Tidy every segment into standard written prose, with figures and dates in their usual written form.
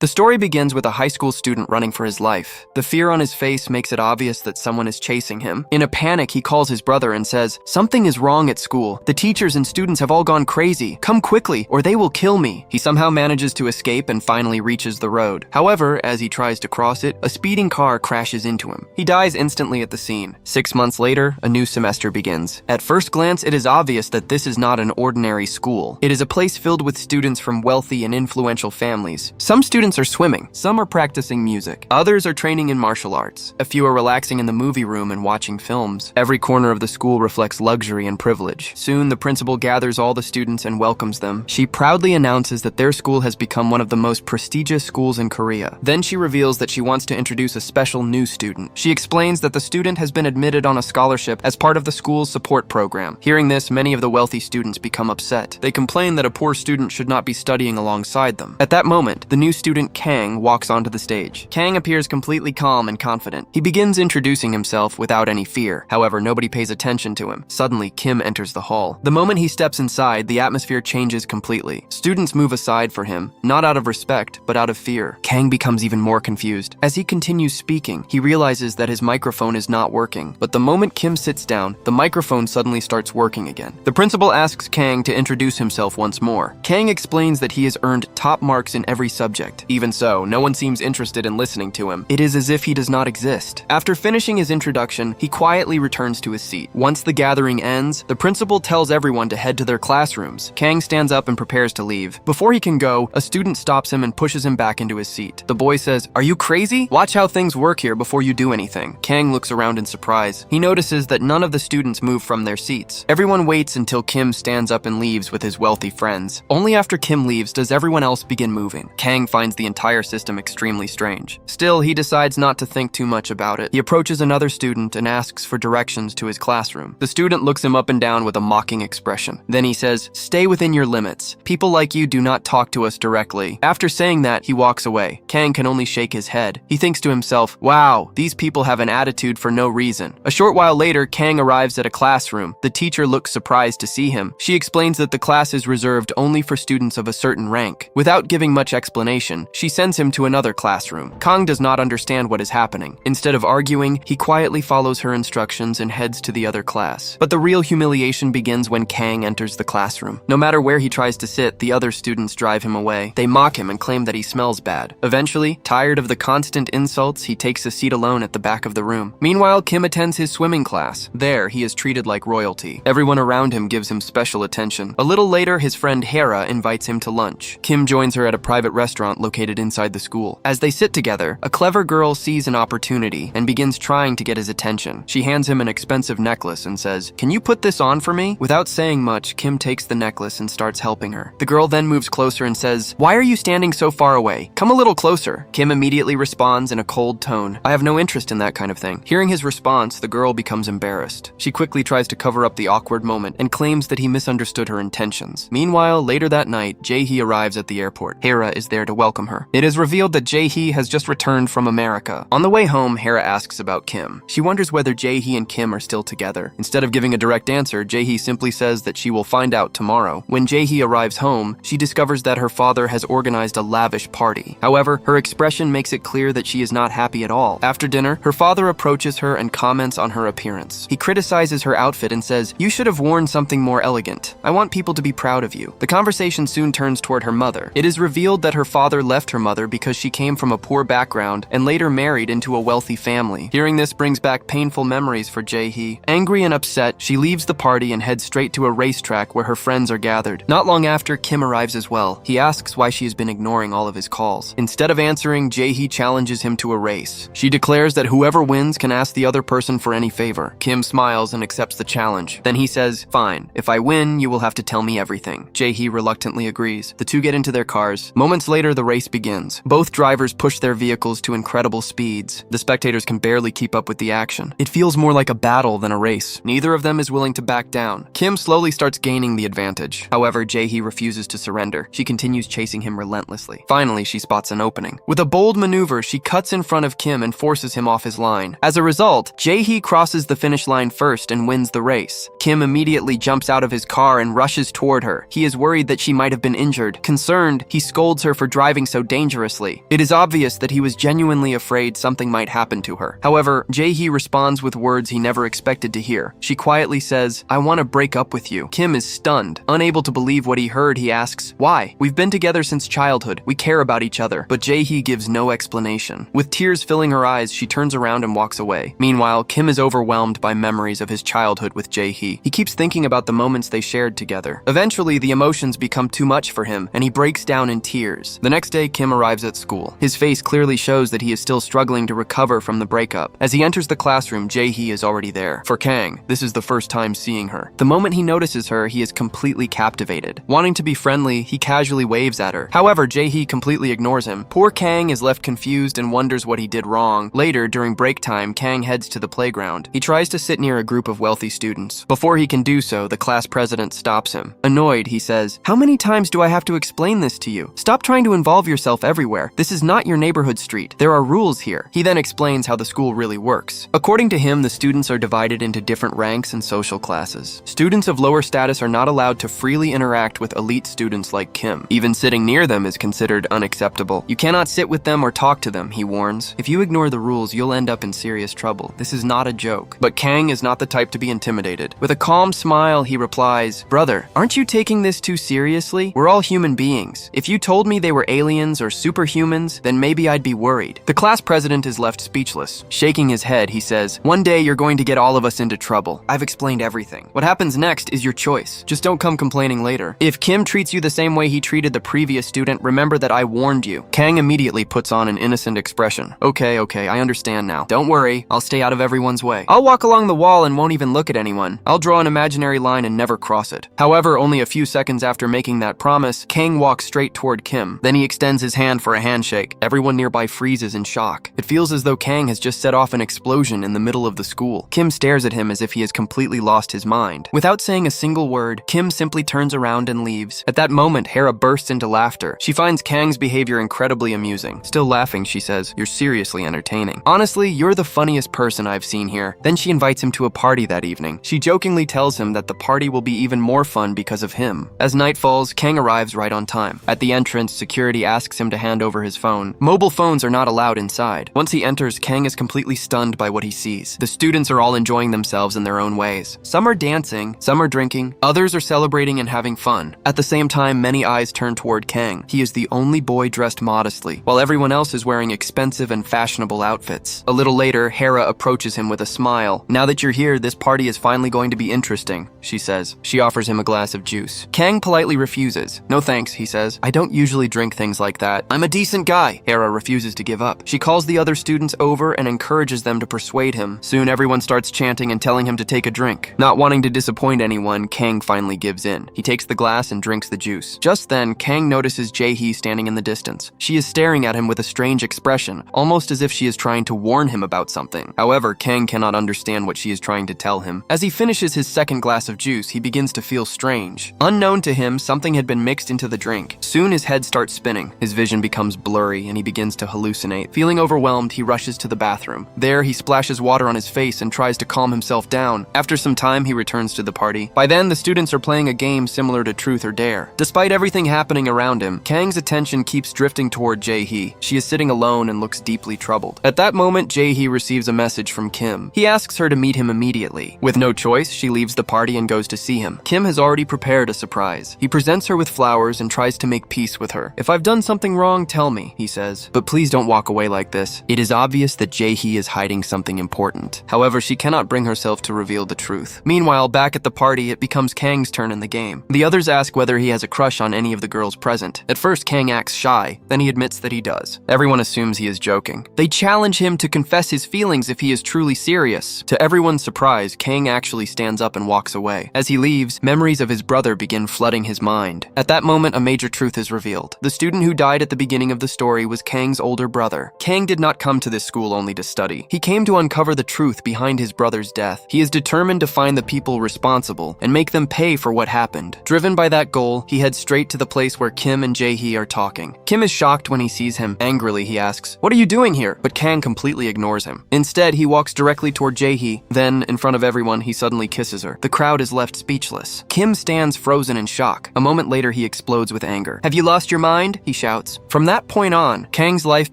The story begins with a high school student running for his life. The fear on his face makes it obvious that someone is chasing him. In a panic, he calls his brother and says, "Something is wrong at school. The teachers and students have all gone crazy. Come quickly, or they will kill me." He somehow manages to escape and finally reaches the road. However, as he tries to cross it, a speeding car crashes into him. He dies instantly at the scene. 6 months later, a new semester begins. At first glance, it is obvious that this is not an ordinary school. It is a place filled with students from wealthy and influential families. Some students are swimming, some are practicing music, others are training in martial arts. A few are relaxing in the movie room and watching films. Every corner of the school reflects luxury and privilege. Soon, the principal gathers all the students and welcomes them. She proudly announces that their school has become one of the most prestigious schools in Korea. Then she reveals that she wants to introduce a special new student. She explains that the student has been admitted on a scholarship as part of the school's support program. Hearing this, many of the wealthy students become upset. They complain that a poor student should not be studying alongside them. At that moment, the new student Kang walks onto the stage. Kang appears completely calm and confident. He begins introducing himself without any fear. However, nobody pays attention to him. Suddenly, Kim enters the hall. The moment he steps inside, the atmosphere changes completely. Students move aside for him, not out of respect, but out of fear. Kang becomes even more confused. As he continues speaking, he realizes that his microphone is not working. But the moment Kim sits down, the microphone suddenly starts working again. The principal asks Kang to introduce himself once more. Kang explains that he has earned top marks in every subject. Even so, no one seems interested in listening to him. It is as if he does not exist. After finishing his introduction, he quietly returns to his seat. Once the gathering ends, the principal tells everyone to head to their classrooms. Kang stands up and prepares to leave. Before he can go, a student stops him and pushes him back into his seat. The boy says, "Are you crazy? Watch how things work here before you do anything." Kang looks around in surprise. He notices that none of the students move from their seats. Everyone waits until Kim stands up and leaves with his wealthy friends. Only after Kim leaves does everyone else begin moving. Kang finds the entire system extremely strange. Still, he decides not to think too much about it. He approaches another student and asks for directions to his classroom. The student looks him up and down with a mocking expression. Then he says, "Stay within your limits. People like you do not talk to us directly." After saying that, he walks away. Kang can only shake his head. He thinks to himself, "Wow, these people have an attitude for no reason." A short while later, Kang arrives at a classroom. The teacher looks surprised to see him. She explains that the class is reserved only for students of a certain rank. Without giving much explanation, she sends him to another classroom. Kang does not understand what is happening. Instead of arguing, he quietly follows her instructions and heads to the other class. But the real humiliation begins when Kang enters the classroom. No matter where he tries to sit, the other students drive him away. They mock him and claim that he smells bad. Eventually, tired of the constant insults, he takes a seat alone at the back of the room. Meanwhile, Kim attends his swimming class. There, he is treated like royalty. Everyone around him gives him special attention. A little later, his friend Hera invites him to lunch. Kim joins her at a private restaurant located inside the school. As they sit together, a clever girl sees an opportunity and begins trying to get his attention. She hands him an expensive necklace and says, "Can you put this on for me?" Without saying much, Kim takes the necklace and starts helping her. The girl then moves closer and says, "Why are you standing so far away? Come a little closer." Kim immediately responds in a cold tone, "I have no interest in that kind of thing." Hearing his response, the girl becomes embarrassed. She quickly tries to cover up the awkward moment and claims that he misunderstood her intentions. Meanwhile, later that night, Jae-hee arrives at the airport. Hera is there to welcome her. It is revealed that Jae-hee has just returned from America. On the way home, Hera asks about Kim. She wonders whether Jae-hee and Kim are still together. Instead of giving a direct answer, Jae-hee simply says that she will find out tomorrow. When Jae-hee arrives home, she discovers that her father has organized a lavish party. However, her expression makes it clear that she is not happy at all. After dinner, her father approaches her and comments on her appearance. He criticizes her outfit and says, "You should have worn something more elegant. I want people to be proud of you." The conversation soon turns toward her mother. It is revealed that her father left her mother because she came from a poor background and later married into a wealthy family. Hearing this brings back painful memories for Jae-hee. Angry and upset, she leaves the party and heads straight to a racetrack where her friends are gathered. Not long after, Kim arrives as well. He asks why she has been ignoring all of his calls. Instead of answering, Jae-hee challenges him to a race. She declares that whoever wins can ask the other person for any favor. Kim smiles and accepts the challenge. Then he says, "Fine, if I win, you will have to tell me everything." Jae-hee reluctantly agrees. The two get into their cars. Moments later, the race begins. Both drivers push their vehicles to incredible speeds. The spectators can barely keep up with the action. It feels more like a battle than a race. Neither of them is willing to back down. Kim slowly starts gaining the advantage. However, Jae-hee refuses to surrender. She continues chasing him relentlessly. Finally, she spots an opening. With a bold maneuver, she cuts in front of Kim and forces him off his line. As a result, Jae-hee crosses the finish line first and wins the race. Kim immediately jumps out of his car and rushes toward her. He is worried that she might have been injured. Concerned, he scolds her for driving so dangerously. It is obvious that he was genuinely afraid something might happen to her. However, Jae-hee responds with words he never expected to hear. She quietly says, "I want to break up with you." Kim is stunned. Unable to believe what he heard, he asks, "Why? We've been together since childhood. We care about each other." But Jae-hee gives no explanation. With tears filling her eyes, she turns around and walks away. Meanwhile, Kim is overwhelmed by memories of his childhood with Jae-hee. He keeps thinking about the moments they shared together. Eventually, the emotions become too much for him, and he breaks down in tears. The next day, Kim arrives at school. His face clearly shows that he is still struggling to recover from the breakup. As he enters the classroom, Jae-hee is already there. For Kang, this is the first time seeing her. The moment he notices her, he is completely captivated. Wanting to be friendly, he casually waves at her. However, Jae-hee completely ignores him. Poor Kang is left confused and wonders what he did wrong. Later, during break time, Kang heads to the playground. He tries to sit near a group of wealthy students. Before he can do so, the class president stops him. Annoyed, he says, "How many times do I have to explain this to you? Stop trying to involve yourself everywhere. This is not your neighborhood street. There are rules here." He then explains how the school really works. According to him, the students are divided into different ranks and social classes. Students of lower status are not allowed to freely interact with elite students like Kim. Even sitting near them is considered unacceptable. You cannot sit with them or talk to them, he warns. If you ignore the rules, you'll end up in serious trouble. This is not a joke. But Kang is not the type to be intimidated. With a calm smile, he replies, "Brother, aren't you taking this too seriously? We're all human beings. If you told me they were aliens or superhumans, then maybe I'd be worried." The class president is left speechless. Shaking his head, he says, "One day you're going to get all of us into trouble. I've explained everything. What happens next is your choice. Just don't come complaining later. If Kim treats you the same way he treated the previous student, remember that I warned you." Kang immediately puts on an innocent expression. Okay, I understand now. Don't worry, I'll stay out of everyone's way. I'll walk along the wall and won't even look at anyone. I'll draw an imaginary line and never cross it. However, only a few seconds after making that promise, Kang walks straight toward Kim. Then he extends his hand for a handshake. Everyone nearby freezes in shock. It feels as though Kang has just set off an explosion in the middle of the school. Kim stares at him as if he has completely lost his mind. Without saying a single word, Kim simply turns around and leaves. At that moment, Hera bursts into laughter. She finds Kang's behavior incredibly amusing. Still laughing, she says, "You're seriously entertaining. Honestly, you're the funniest person I've seen here." Then she invites him to a party that evening. She jokingly tells him that the party will be even more fun because of him. As night falls, Kang arrives right on time. At the entrance, security asks him to hand over his phone. Mobile phones are not allowed inside. Once he enters, Kang is completely stunned by what he sees. The students are all enjoying themselves in their own ways. Some are dancing, some are drinking, others are celebrating and having fun. At the same time, many eyes turn toward Kang. He is the only boy dressed modestly, while everyone else is wearing expensive and fashionable outfits. A little later, Hera approaches him with a smile. "Now that you're here, this party is finally going to be interesting," she says. She offers him a glass of juice. Kang politely refuses. "No thanks," he says. "I don't usually drink things like that. I'm a decent guy." Hera refuses to give up. She calls the other students over and encourages them to persuade him. Soon everyone starts chanting and telling him to take a drink. Not wanting to disappoint anyone, Kang finally gives in. He takes the glass and drinks the juice. Just then, Kang notices Jae-hee standing in the distance. She is staring at him with a strange expression, almost as if she is trying to warn him about something. However, Kang cannot understand what she is trying to tell him. As he finishes his second glass of juice, he begins to feel strange. Unknown to him, something had been mixed into the drink. Soon his head starts spinning. His vision becomes blurry and he begins to hallucinate. Feeling overwhelmed, he rushes to the bathroom. There, he splashes water on his face and tries to calm himself down. After some time, he returns to the party. By then, the students are playing a game similar to Truth or Dare. Despite everything happening around him, Kang's attention keeps drifting toward Jae-hee. She is sitting alone and looks deeply troubled. At that moment, Jae-hee receives a message from Kim. He asks her to meet him immediately. With no choice, she leaves the party and goes to see him. Kim has already prepared a surprise. He presents her with flowers and tries to make peace with her. "If I've done something wrong, tell me," he says. "But please don't walk away like this." It is obvious that Jae-hee is hiding something important. However, she cannot bring herself to reveal the truth. Meanwhile, back at the party, it becomes Kang's turn in the game. The others ask whether he has a crush on any of the girls present. At first, Kang acts shy, then he admits that he does. Everyone assumes he is joking. They challenge him to confess his feelings if he is truly serious. To everyone's surprise, Kang actually stands up and walks away. As he leaves, memories of his brother begin flooding his mind. At that moment, a major truth is revealed. The student who died at the beginning of the story was Kang's older brother. Kang did not come to this school only to study. He came to uncover the truth behind his brother's death. He is determined to find the people responsible and make them pay for what happened. Driven by that goal, he heads straight to the place where Kim and Jae-hee are talking. Kim is shocked when he sees him. Angrily, he asks, "What are you doing here?" But Kang completely ignores him. Instead, he walks directly toward Jae-hee. Then, in front of everyone, he suddenly kisses her. The crowd is left speechless. Kim stands frozen in shock. A moment later, he explodes with anger. "Have you lost your mind?" he shouts. From that point on, Kang's life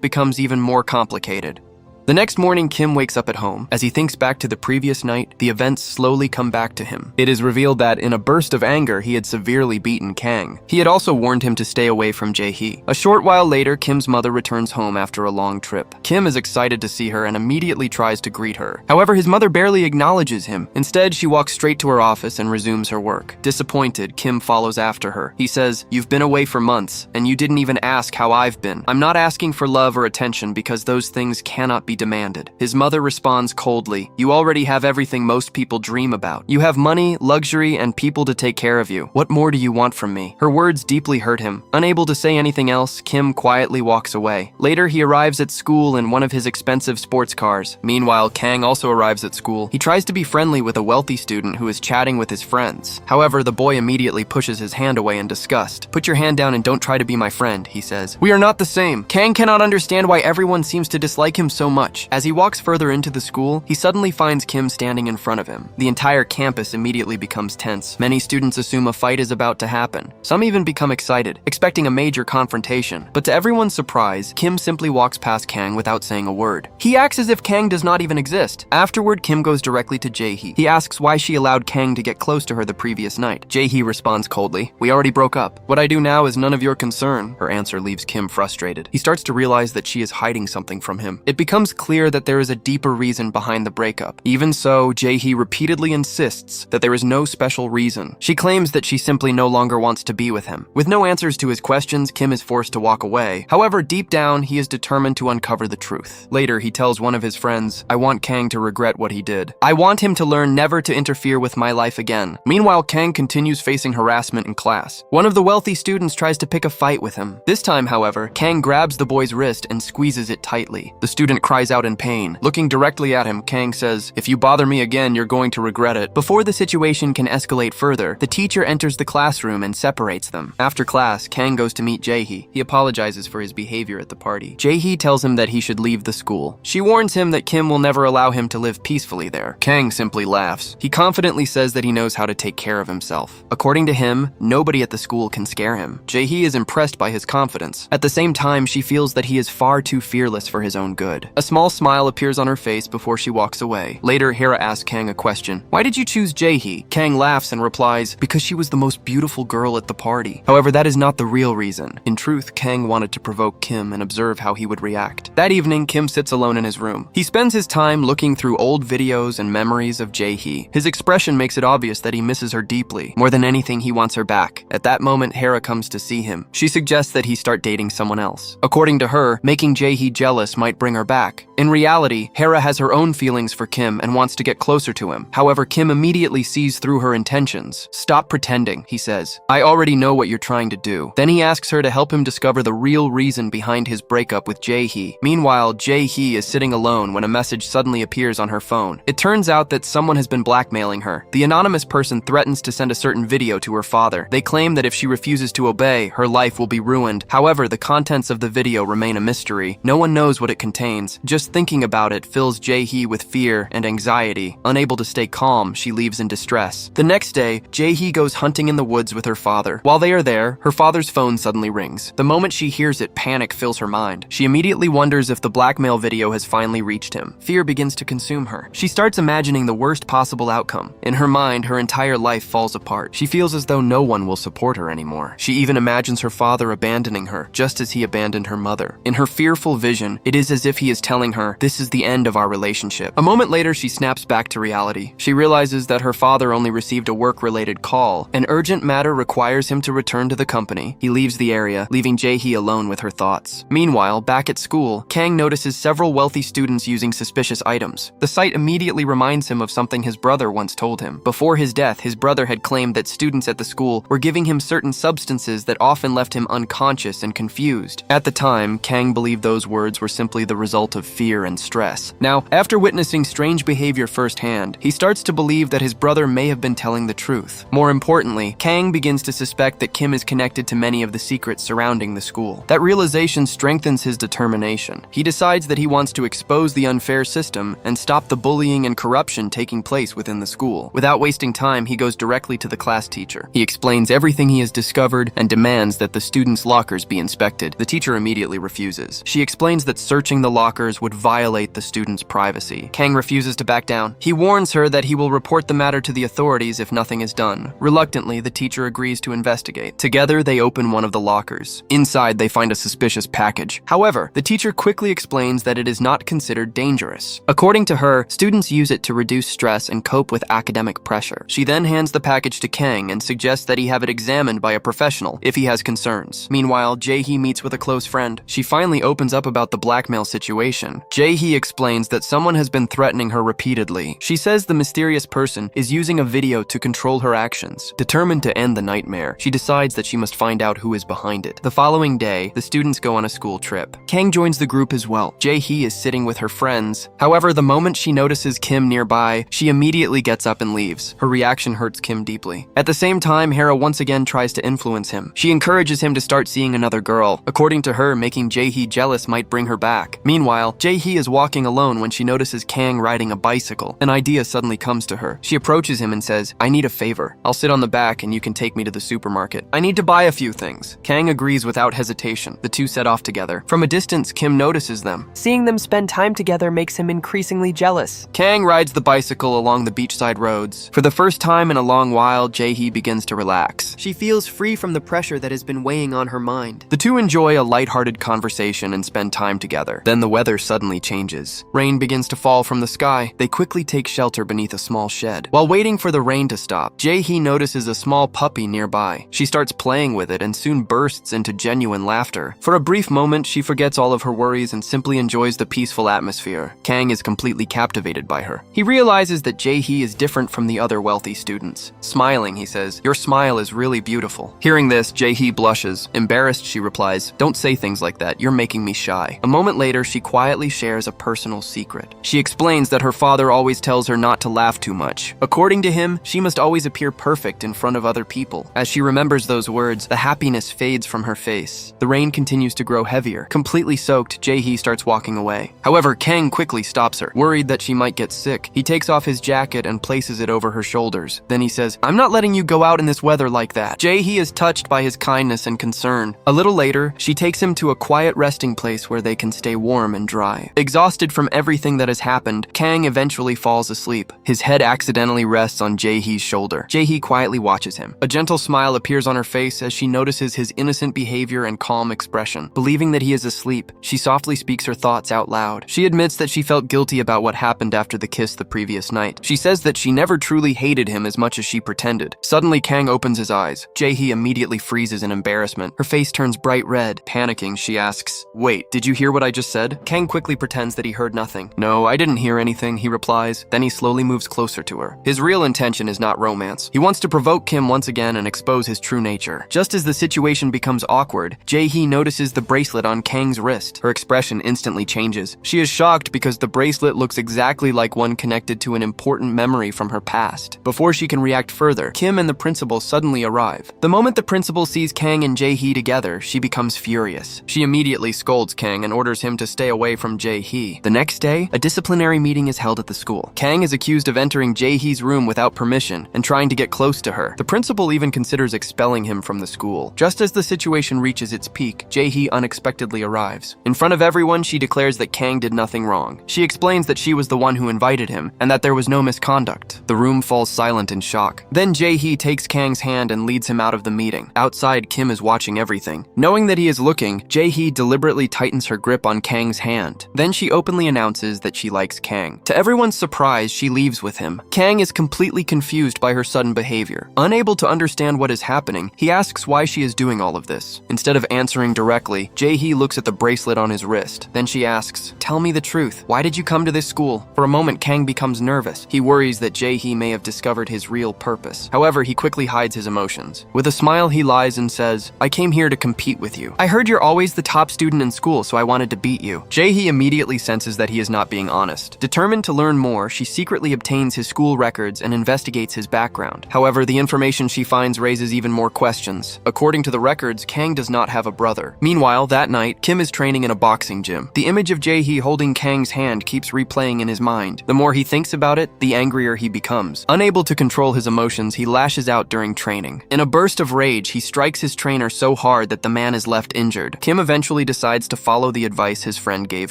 becomes even more complicated. The next morning, Kim wakes up at home. As he thinks back to the previous night, the events slowly come back to him. It is revealed that, in a burst of anger, he had severely beaten Kang. He had also warned him to stay away from Jae-hee. A short while later, Kim's mother returns home after a long trip. Kim is excited to see her and immediately tries to greet her. However, his mother barely acknowledges him. Instead, she walks straight to her office and resumes her work. Disappointed, Kim follows after her. He says, "You've been away for months, and you didn't even ask how I've been. I'm not asking for love or attention because those things cannot be demanded." His mother responds coldly, "You already have everything most people dream about. You have money, luxury, and people to take care of you. What more do you want from me?" Her words deeply hurt him. Unable to say anything else, Kim quietly walks away. Later, he arrives at school in one of his expensive sports cars. Meanwhile, Kang also arrives at school. He tries to be friendly with a wealthy student who is chatting with his friends. However, the boy immediately pushes his hand away in disgust. "Put your hand down and don't try to be my friend," he says. "We are not the same." Kang cannot understand why everyone seems to dislike him so much. As he walks further into the school, he suddenly finds Kim standing in front of him. The entire campus immediately becomes tense. Many students assume a fight is about to happen. Some even become excited, expecting a major confrontation. But to everyone's surprise, Kim simply walks past Kang without saying a word. He acts as if Kang does not even exist. Afterward, Kim goes directly to Jae-hee. He asks why she allowed Kang to get close to her the previous night. Jae-hee responds coldly, "We already broke up. What I do now is none of your concern." Her answer leaves Kim frustrated. He starts to realize that she is hiding something from him. It becomes clear that there is a deeper reason behind the breakup. Even so, Jae-hee repeatedly insists that there is no special reason. She claims that she simply no longer wants to be with him. With no answers to his questions, Kim is forced to walk away. However, deep down, he is determined to uncover the truth. Later, he tells one of his friends, "I want Kang to regret what he did. I want him to learn never to interfere with my life again." Meanwhile, Kang continues facing harassment in class. One of the wealthy students tries to pick a fight with him. This time, however, Kang grabs the boy's wrist and squeezes it tightly. The student cries out in pain. Looking directly at him, Kang says, "If you bother me again, you're going to regret it." Before the situation can escalate further, the teacher enters the classroom and separates them. After class, Kang goes to meet Jae-hee. He apologizes for his behavior at the party. Jae-hee tells him that he should leave the school. She warns him that Kim will never allow him to live peacefully there. Kang simply laughs. He confidently says that he knows how to take care of himself. According to him, nobody at the school can scare him. Jae-hee is impressed by his confidence. At the same time, she feels that he is far too fearless for his own good. A small smile appears on her face before she walks away. Later, Hera asks Kang a question. "Why did you choose Jae-hee?" Kang laughs and replies, "Because she was the most beautiful girl at the party." However, that is not the real reason. In truth, Kang wanted to provoke Kim and observe how he would react. That evening, Kim sits alone in his room. He spends his time looking through old videos and memories of Jae-hee. His expression makes it obvious that he misses her deeply. More than anything, he wants her back. At that moment, Hera comes to see him. She suggests that he start dating someone else. According to her, making Jae-hee jealous might bring her back. In reality, Hera has her own feelings for Kim and wants to get closer to him. However, Kim immediately sees through her intentions. "Stop pretending," he says. "I already know what you're trying to do." Then he asks her to help him discover the real reason behind his breakup with Jae-hee. Meanwhile, Jae-hee is sitting alone when a message suddenly appears on her phone. It turns out that someone has been blackmailing her. The anonymous person threatens to send a certain video to her father. They claim that if she refuses to obey, her life will be ruined. However, the contents of the video remain a mystery. No one knows what it contains. Just thinking about it fills Jae-hee with fear and anxiety. Unable to stay calm, she leaves in distress. The next day, Jae-hee goes hunting in the woods with her father. While they are there, her father's phone suddenly rings. The moment she hears it, panic fills her mind. She immediately wonders if the blackmail video has finally reached him. Fear begins to consume her. She starts imagining the worst possible outcome. In her mind, her entire life falls apart. She feels as though no one will support her anymore. She even imagines her father abandoning her, just as he abandoned her mother. In her fearful vision, it is as if he is telling her, "This is the end of our relationship." A moment later, she snaps back to reality. She realizes that her father only received a work-related call. An urgent matter requires him to return to the company. He leaves the area, leaving Jae-hee alone with her thoughts. Meanwhile, back at school, Kang notices several wealthy students using suspicious items. The sight immediately reminds him of something his brother once told him. Before his death, his brother had claimed that students at the school were giving him certain substances that often left him unconscious and confused. At the time, Kang believed those words were simply the result of fear and stress. Now, after witnessing strange behavior firsthand, he starts to believe that his brother may have been telling the truth. More importantly, Kang begins to suspect that Kim is connected to many of the secrets surrounding the school. That realization strengthens his determination. He decides that he wants to expose the unfair system and stop the bullying and corruption taking place within the school. Without wasting time, he goes directly to the class teacher. He explains everything he has discovered and demands that the students' lockers be inspected. The teacher immediately refuses. She explains that searching the lockers would violate the students' privacy. Kang refuses to back down. He warns her that he will report the matter to the authorities if nothing is done. Reluctantly, the teacher agrees to investigate. Together, they open one of the lockers. Inside, they find a suspicious package. However, the teacher quickly explains that it is not considered dangerous. According to her, students use it to reduce stress and cope with academic pressure. She then hands the package to Kang and suggests that he have it examined by a professional if he has concerns. Meanwhile, Jae-hee meets with a close friend. She finally opens up about the blackmail situation. Jae-hee explains that someone has been threatening her repeatedly. She says the mysterious person is using a video to control her actions. Determined to end the nightmare, she decides that she must find out who is behind it. The following day, the students go on a school trip. Kang joins the group as well. Jae-hee is sitting with her friends. However, the moment she notices Kim nearby, she immediately gets up and leaves. Her reaction hurts Kim deeply. At the same time, Hera once again tries to influence him. She encourages him to start seeing another girl. According to her, making Jae-hee jealous might bring her back. Meanwhile, Jae-hee is walking alone when she notices Kang riding a bicycle. An idea suddenly comes to her. She approaches him and says, "I need a favor. I'll sit on the back and you can take me to the supermarket. I need to buy a few things." Kang agrees without hesitation. The two set off together. From a distance, Kim notices them. Seeing them spend time together makes him increasingly jealous. Kang rides the bicycle along the beachside roads. For the first time in a long while, Jae-hee begins to relax. She feels free from the pressure that has been weighing on her mind. The two enjoy a lighthearted conversation and spend time together. Then the weather suddenly changes. Rain begins to fall from the sky. They quickly take shelter beneath a small shed. While waiting for the rain to stop, Jae-hee notices a small puppy nearby. She starts playing with it and soon bursts into genuine laughter. For a brief moment, she forgets all of her worries and simply enjoys the peaceful atmosphere. Kang is completely captivated by her. He realizes that Jae-hee is different from the other wealthy students. Smiling, he says, "Your smile is really beautiful." Hearing this, Jae-hee blushes. Embarrassed, she replies, "Don't say things like that. You're making me shy." A moment later, she quietly shares a personal secret. She explains that her father always tells her not to laugh too much. According to him, she must always appear perfect in front of other people. As she remembers those words, the happiness fades from her face. The rain continues to grow heavier. Completely soaked, Jae-hee starts walking away. However, Kang quickly stops her. Worried that she might get sick, he takes off his jacket and places it over her shoulders. Then he says, "I'm not letting you go out in this weather like that." Jae-hee is touched by his kindness and concern. A little later, she takes him to a quiet resting place where they can stay warm and dry. Exhausted from everything that has happened, Kang eventually falls asleep. His head accidentally rests on Jae-hee's shoulder. Jae-hee quietly watches him. A gentle smile appears on her face as she notices his innocent behavior and calm expression. Believing that he is asleep, she softly speaks her thoughts out loud. She admits that she felt guilty about what happened after the kiss the previous night. She says that she never truly hated him as much as she pretended. Suddenly, Kang opens his eyes. Jae-hee immediately freezes in embarrassment. Her face turns bright red. Panicking, she asks, "Wait, did you hear what I just said?" Kang quickly pretends that he heard nothing. "No, I didn't hear anything," he replies. Then he slowly moves closer to her. His real intention is not romance. He wants to provoke Kim once again and expose his true nature. Just as the situation becomes awkward, Jae-hee notices the bracelet on Kang's wrist. Her expression instantly changes. She is shocked because the bracelet looks exactly like one connected to an important memory from her past. Before she can react further, Kim and the principal suddenly arrive. The moment the principal sees Kang and Jae-hee together, she becomes furious. She immediately scolds Kang and orders him to stay away from Jae-hee. The next day, a disciplinary meeting is held at the school. Kang is accused of entering Jae-hee's room without permission and trying to get close to her. The principal even considers expelling him from the school. Just as the situation reaches its peak, Jae-hee unexpectedly arrives. In front of everyone, she declares that Kang did nothing wrong. She explains that she was the one who invited him and that there was no misconduct. The room falls silent in shock. Then Jae-hee takes Kang's hand and leads him out of the meeting. Outside, Kim is watching everything. Knowing that he is looking, Jae-hee deliberately tightens her grip on Kang's hand. Then she openly announces that she likes Kang. To everyone's surprise, she leaves with him. Kang is completely confused by her sudden behavior. Unable to understand what is happening, he asks why she is doing all of this. Instead of answering directly, Jae-hee looks at the bracelet on his wrist. Then she asks, "Tell me the truth. Why did you come to this school?" For a moment, Kang becomes nervous. He worries that Jae-hee may have discovered his real purpose. However, he quickly hides his emotions. With a smile, he lies and says, "I came here to compete with you. I heard you're always the top student in school, so I wanted to beat you." Jae-hee Jae-hee immediately senses that he is not being honest. Determined to learn more, she secretly obtains his school records and investigates his background. However, the information she finds raises even more questions. According to the records, Kang does not have a brother. Meanwhile, that night, Kim is training in a boxing gym. The image of Jae-hee holding Kang's hand keeps replaying in his mind. The more he thinks about it, the angrier he becomes. Unable to control his emotions, he lashes out during training. In a burst of rage, he strikes his trainer so hard that the man is left injured. Kim eventually decides to follow the advice his friend gave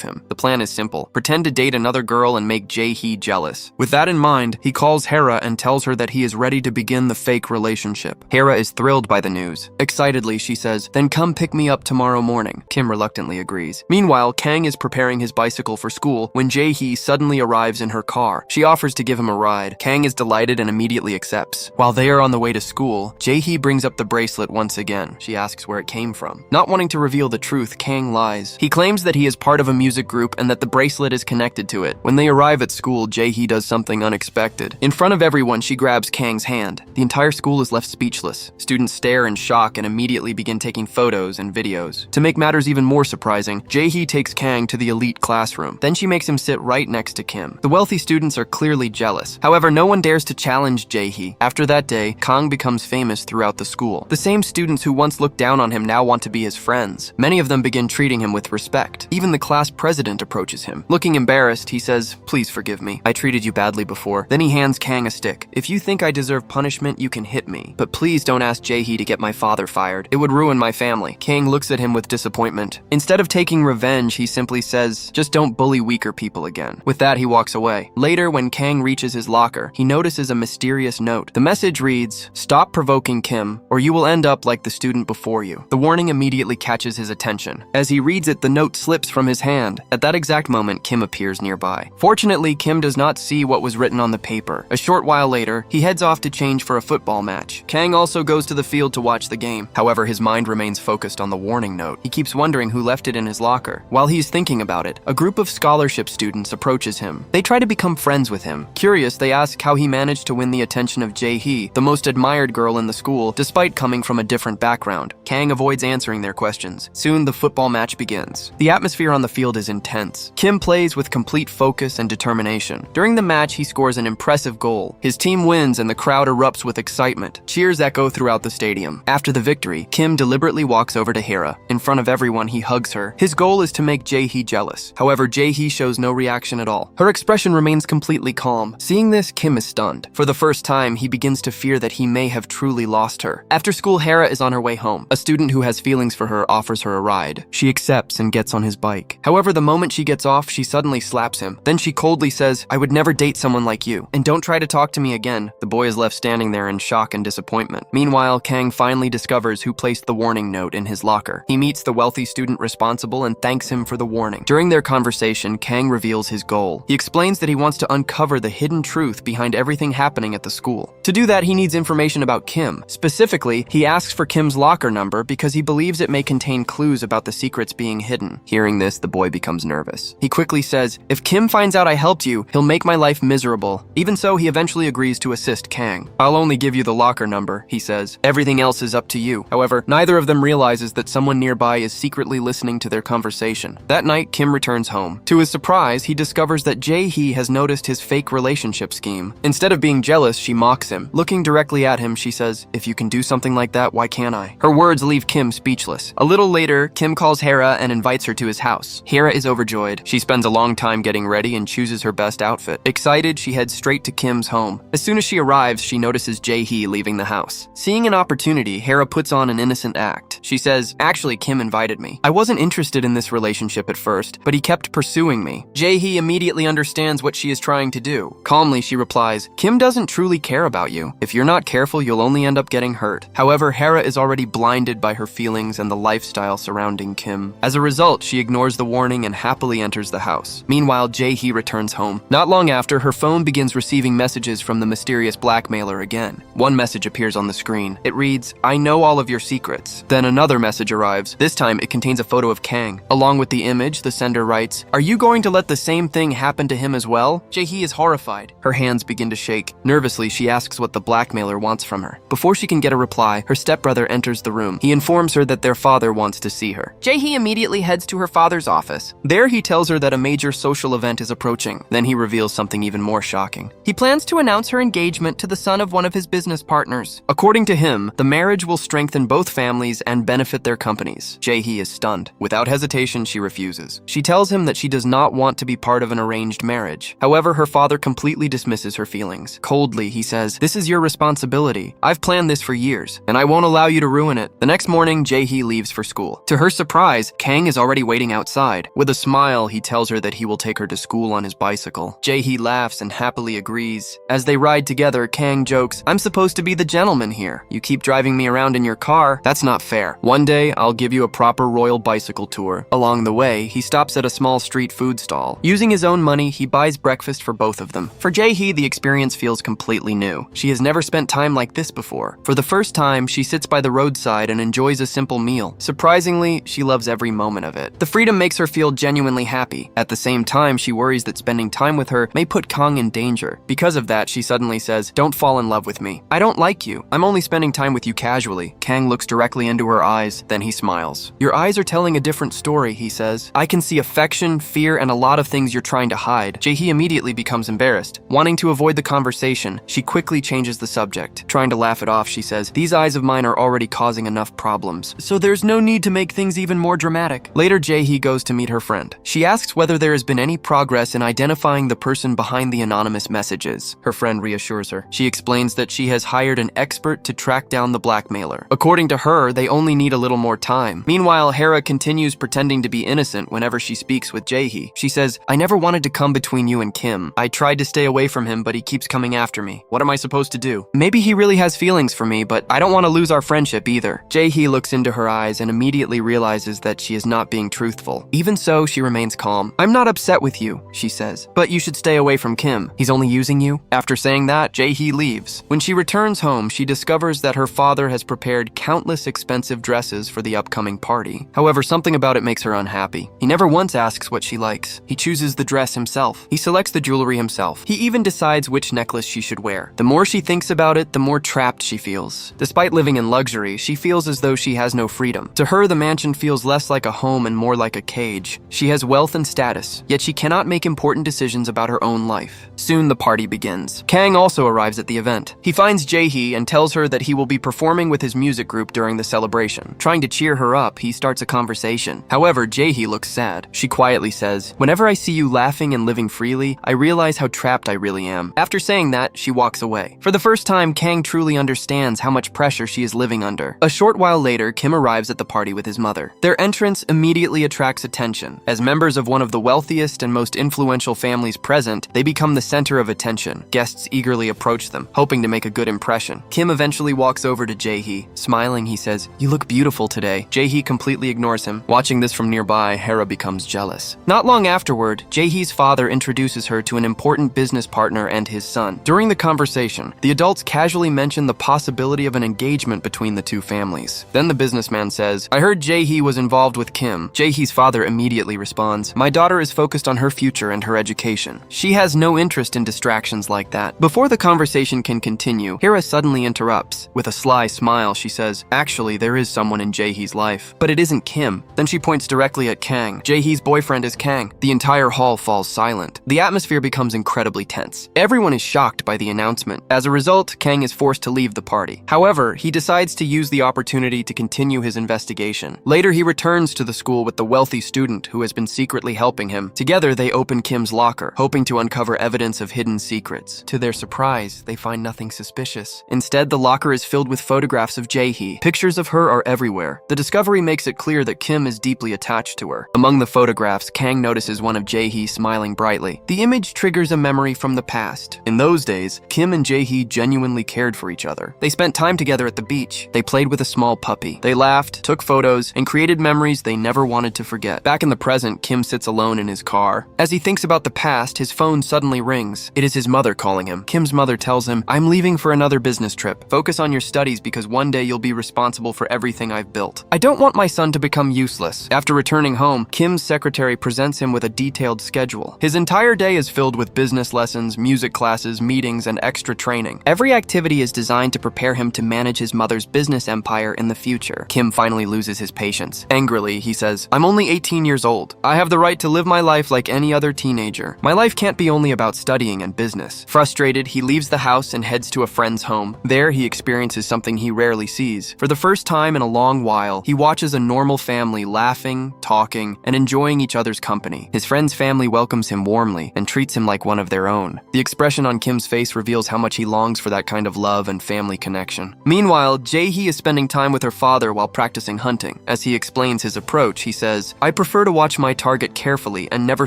him. The plan is simple: pretend to date another girl and make Jae-hee jealous. With that in mind, he calls Hera and tells her that he is ready to begin the fake relationship. Hera is thrilled by the news. Excitedly, she says, "Then come pick me up tomorrow morning." Kim reluctantly agrees. Meanwhile, Kang is preparing his bicycle for school when Jae-hee suddenly arrives in her car. She offers to give him a ride. Kang is delighted and immediately accepts. While they are on the way to school, Jae-hee brings up the bracelet once again. She asks where it came from. Not wanting to reveal the truth, Kang lies. He claims that he is part of a music group and that the bracelet is connected to it. When they arrive at school, Jae-hee does something unexpected. In front of everyone, she grabs Kang's hand. The entire school is left speechless. Students stare in shock and immediately begin taking photos and videos. To make matters even more surprising, Jae-hee takes Kang to the elite classroom. Then she makes him sit right next to Kim. The wealthy students are clearly jealous. However, no one dares to challenge Jae-hee. After that day, Kang becomes famous throughout the school. The same students who once looked down on him now want to be his friends. Many of them begin treating him with respect. Even the class president approaches him. Looking embarrassed, he says, "Please forgive me. I treated you badly before." Then he hands Kang a stick. "If you think I deserve punishment, you can hit me. But please don't ask Jae-hee to get my father fired. It would ruin my family." Kang looks at him with disappointment. Instead of taking revenge, he simply says, "Just don't bully weaker people again." With that, he walks away. Later, when Kang reaches his locker, he notices a mysterious note. The message reads, "Stop provoking Kim, or you will end up like the student before you." The warning immediately catches his attention. As he reads it, the note slips from his hand. At that exact moment, Kim appears nearby. Fortunately, Kim does not see what was written on the paper. A short while later, he heads off to change for a football match. Kang also goes to the field to watch the game. However, his mind remains focused on the warning note. He keeps wondering who left it in his locker. While he's thinking about it, a group of scholarship students approaches him. They try to become friends with him. Curious, they ask how he managed to win the attention of Jae-hee, the most admired girl in the school, despite coming from a different background. Kang avoids answering their questions. Soon, the football match begins. The atmosphere on the field is intense. Kim plays with complete focus and determination. During the match, he scores an impressive goal. His team wins and the crowd erupts with excitement. Cheers echo throughout the stadium. After the victory, Kim deliberately walks over to Hera. In front of everyone, he hugs her. His goal is to make Jae-hee jealous. However, Jae-hee shows no reaction at all. Her expression remains completely calm. Seeing this, Kim is stunned. For the first time, he begins to fear that he may have truly lost her. After school, Hera is on her way home. A student who has feelings for her offers her a ride. She accepts and gets on his bike. However, the moment she gets off, she suddenly slaps him. Then she coldly says, "I would never date someone like you, and don't try to talk to me again." The boy is left standing there in shock and disappointment. Meanwhile, Kang finally discovers who placed the warning note in his locker. He meets the wealthy student responsible and thanks him for the warning. During their conversation, Kang reveals his goal. He explains that he wants to uncover the hidden truth behind everything happening at the school. To do that, he needs information about Kim. Specifically, he asks for Kim's locker number because he believes it may contain clues about the secrets being hidden. Hearing this, the boy becomes nervous. He quickly says, "If Kim finds out I helped you, he'll make my life miserable." Even so, he eventually agrees to assist Kang. "I'll only give you the locker number," he says. "Everything else is up to you." However, neither of them realizes that someone nearby is secretly listening to their conversation. That night, Kim returns home. To his surprise, he discovers that Jae-hee has noticed his fake relationship scheme. Instead of being jealous, she mocks him. Looking directly at him, she says, "If you can do something like that, why can't I?" Her words leave Kim speechless. A little later, Kim calls Hera and invites her to his house. Hera is overjoyed. She spends a long time getting ready and chooses her best outfit. Excited, she heads straight to Kim's home. As soon as she arrives, she notices Jae-hee leaving the house. Seeing an opportunity, Hera puts on an innocent act. She says, "Actually, Kim invited me. I wasn't interested in this relationship at first, but he kept pursuing me." Jae-hee immediately understands what she is trying to do. Calmly, she replies, "Kim doesn't truly care about you. If you're not careful, you'll only end up getting hurt." However, Hera is already blinded by her feelings and the lifestyle surrounding Kim. As a result, she ignores the warning and happily enters the house. Meanwhile, Jae-hee returns home. Not long after, her phone begins receiving messages from the mysterious blackmailer again. One message appears on the screen. It reads, "I know all of your secrets." Then another message arrives. This time, it contains a photo of Kang. Along with the image, the sender writes, "Are you going to let the same thing happen to him as well?" Jae-hee is horrified. Her hands begin to shake. Nervously, she asks what the blackmailer wants from her. Before she can get a reply, her stepbrother enters the room. He informs her that their father wants to see her. Jae-hee immediately heads to her father's office. There, he tells her that a major social event is approaching. Then he reveals something even more shocking. He plans to announce her engagement to the son of one of his business partners. According to him, the marriage will strengthen both families and benefit their companies. Jae-hee is stunned. Without hesitation, she refuses. She tells him that she does not want to be part of an arranged marriage. However, her father completely dismisses her feelings. Coldly, he says, "This is your responsibility. I've planned this for years, and I won't allow you to ruin it." The next morning, Jae-hee leaves for school. To her surprise, Kang is already waiting outside. With a smile, he tells her that he will take her to school on his bicycle. Jae-hee laughs and happily agrees. As they ride together, Kang jokes, "I'm supposed to be the gentleman here. You keep driving me around in your car. That's not fair. One day, I'll give you a proper royal bicycle tour." Along the way, he stops at a small street food stall. Using his own money, he buys breakfast for both of them. For Jae-hee, the experience feels completely new. She has never spent time like this before. For the first time, she sits by the roadside and enjoys a simple meal. Surprisingly, she loves every moment of it. The freedom makes her feel genuinely happy. At the same time, she worries that spending time with her may put Kang in danger. Because of that, she suddenly says, "Don't fall in love with me. I don't like you. I'm only spending time with you casually." Kang looks directly into her eyes, then he smiles. "Your eyes are telling a different story," he says. "I can see affection, fear, and a lot of things you're trying to hide." Jae-hee immediately becomes embarrassed. Wanting to avoid the conversation, she quickly changes the subject. Trying to laugh it off, she says, "These eyes of mine are already causing enough problems, so there's no need to make things even more dramatic." Later, Jae-hee goes to meet her friend. She asks whether there has been any progress in identifying the person behind the anonymous messages. Her friend reassures her. She explains that she has hired an expert to track down the blackmailer. According to her, they only need a little more time. Meanwhile, Hera continues pretending to be innocent whenever she speaks with Jae-hee. She says, "I never wanted to come between you and Kim. I tried to stay away from him, but he keeps coming after me. What am I supposed to do? Maybe he really has feelings for me, but I don't want to lose our friendship either." Jae-hee looks into her eyes and immediately realizes that she is not being truthful. Even so, she remains calm. "I'm not upset with you," she says, "but you should stay away from Kim. He's only using you." After saying that, Jae-hee leaves. When she returns home, she discovers that her father has prepared countless expensive dresses for the upcoming party. However, something about it makes her unhappy. He never once asks what she likes. He chooses the dress himself. He selects the jewelry himself. He even decides which necklace she should wear. The more she thinks about it, the more trapped she feels. Despite living in luxury, she feels as though she has no freedom. To her, the mansion feels less like a home and more like a cage. She has wealth and status, yet she cannot make important decisions about her own life. Soon the party begins. Kang also arrives at the event. He finds Jae-hee and tells her that he will be performing with his music group during the celebration. Trying to cheer her up, he starts a conversation. However, Jae-hee looks sad. She quietly says, "Whenever I see you laughing and living freely, I realize how trapped I really am." After saying that, she walks away. For the first time, Kang truly understands how much pressure she is living under. A short while later, Kim arrives at the party with his mother. Their entrance immediately attracts attention. As members of one of the wealthiest and most influential families present, they become the center of attention. Guests eagerly approach them, hoping to make a good impression. Kim eventually walks over to Jae-hee. Smiling, he says, "You look beautiful today." Jae-hee completely ignores him. Watching this from nearby, Hera becomes jealous. Not long afterward, Jae-hee's father introduces her to an important business partner and his son. During the conversation, the adults casually mention the possibility of an engagement between the two families. Then the businessman says, "I heard Jae-hee was involved with Kim." Jae-hee's father immediately responds, "My daughter is focused on her future and her education. She has no interest in distractions like that." Before the conversation can continue, Hera suddenly interrupts. With a sly smile, she says, "Actually, there is someone in Jae-hee's life, but it isn't Kim." Then she points directly at Kang. Jae-hee's boyfriend is Kang. The entire hall falls silent. The atmosphere becomes incredibly tense. Everyone is shocked by the announcement. As a result, Kang is forced to leave the party. However, he decides to use the opportunity to continue his investigation. Later, he returns to the school with the wealthy student who has been secretly helping him. Together, they open Kim's locker, hoping to uncover evidence of hidden secrets. To their surprise, they find nothing suspicious. Instead, the locker is filled with photographs of Jae-hee. Pictures of her are everywhere. The discovery makes it clear that Kim is deeply attached to her. Among the photographs, Kang notices one of Jae-hee smiling brightly. The image triggers a memory from the past. In those days, Kim and Jae-hee genuinely cared for each other. They spent time together at the beach. They played with a small puppy. They laughed, took photos, and created memories they never wanted to forget. Back in the present, Kim sits alone in his car. As he thinks about the past, his phone suddenly rings. It is his mother calling him. Kim's mother tells him, "I'm leaving for another business trip. Focus on your studies because one day you'll be responsible for everything I've built. I don't want my son to become useless. After returning home, Kim's secretary presents him with a detailed schedule. His entire day is filled with business lessons, music classes, meetings, and extra training. Every activity is designed to prepare him to manage his mother's business empire in the future. Kim finally loses his patience. Angrily, he says, "I'm only 18 years old. I have the right to live my life like any other teenager. My life can't be only about studying and business." Frustrated, he leaves the house and heads to a friend's home. There, he experiences something he rarely sees. For the first time in a long while, he watches a normal family laughing, talking, and enjoying each other's company. His friend's family welcomes him warmly and treats him like one of their own. The expression on Kim's face reveals how much he longs for that kind of love and family connection. Meanwhile, Jae-hee is spending time with her father while practicing hunting. As he explains his approach, he says, "I prefer to watch my target carefully and never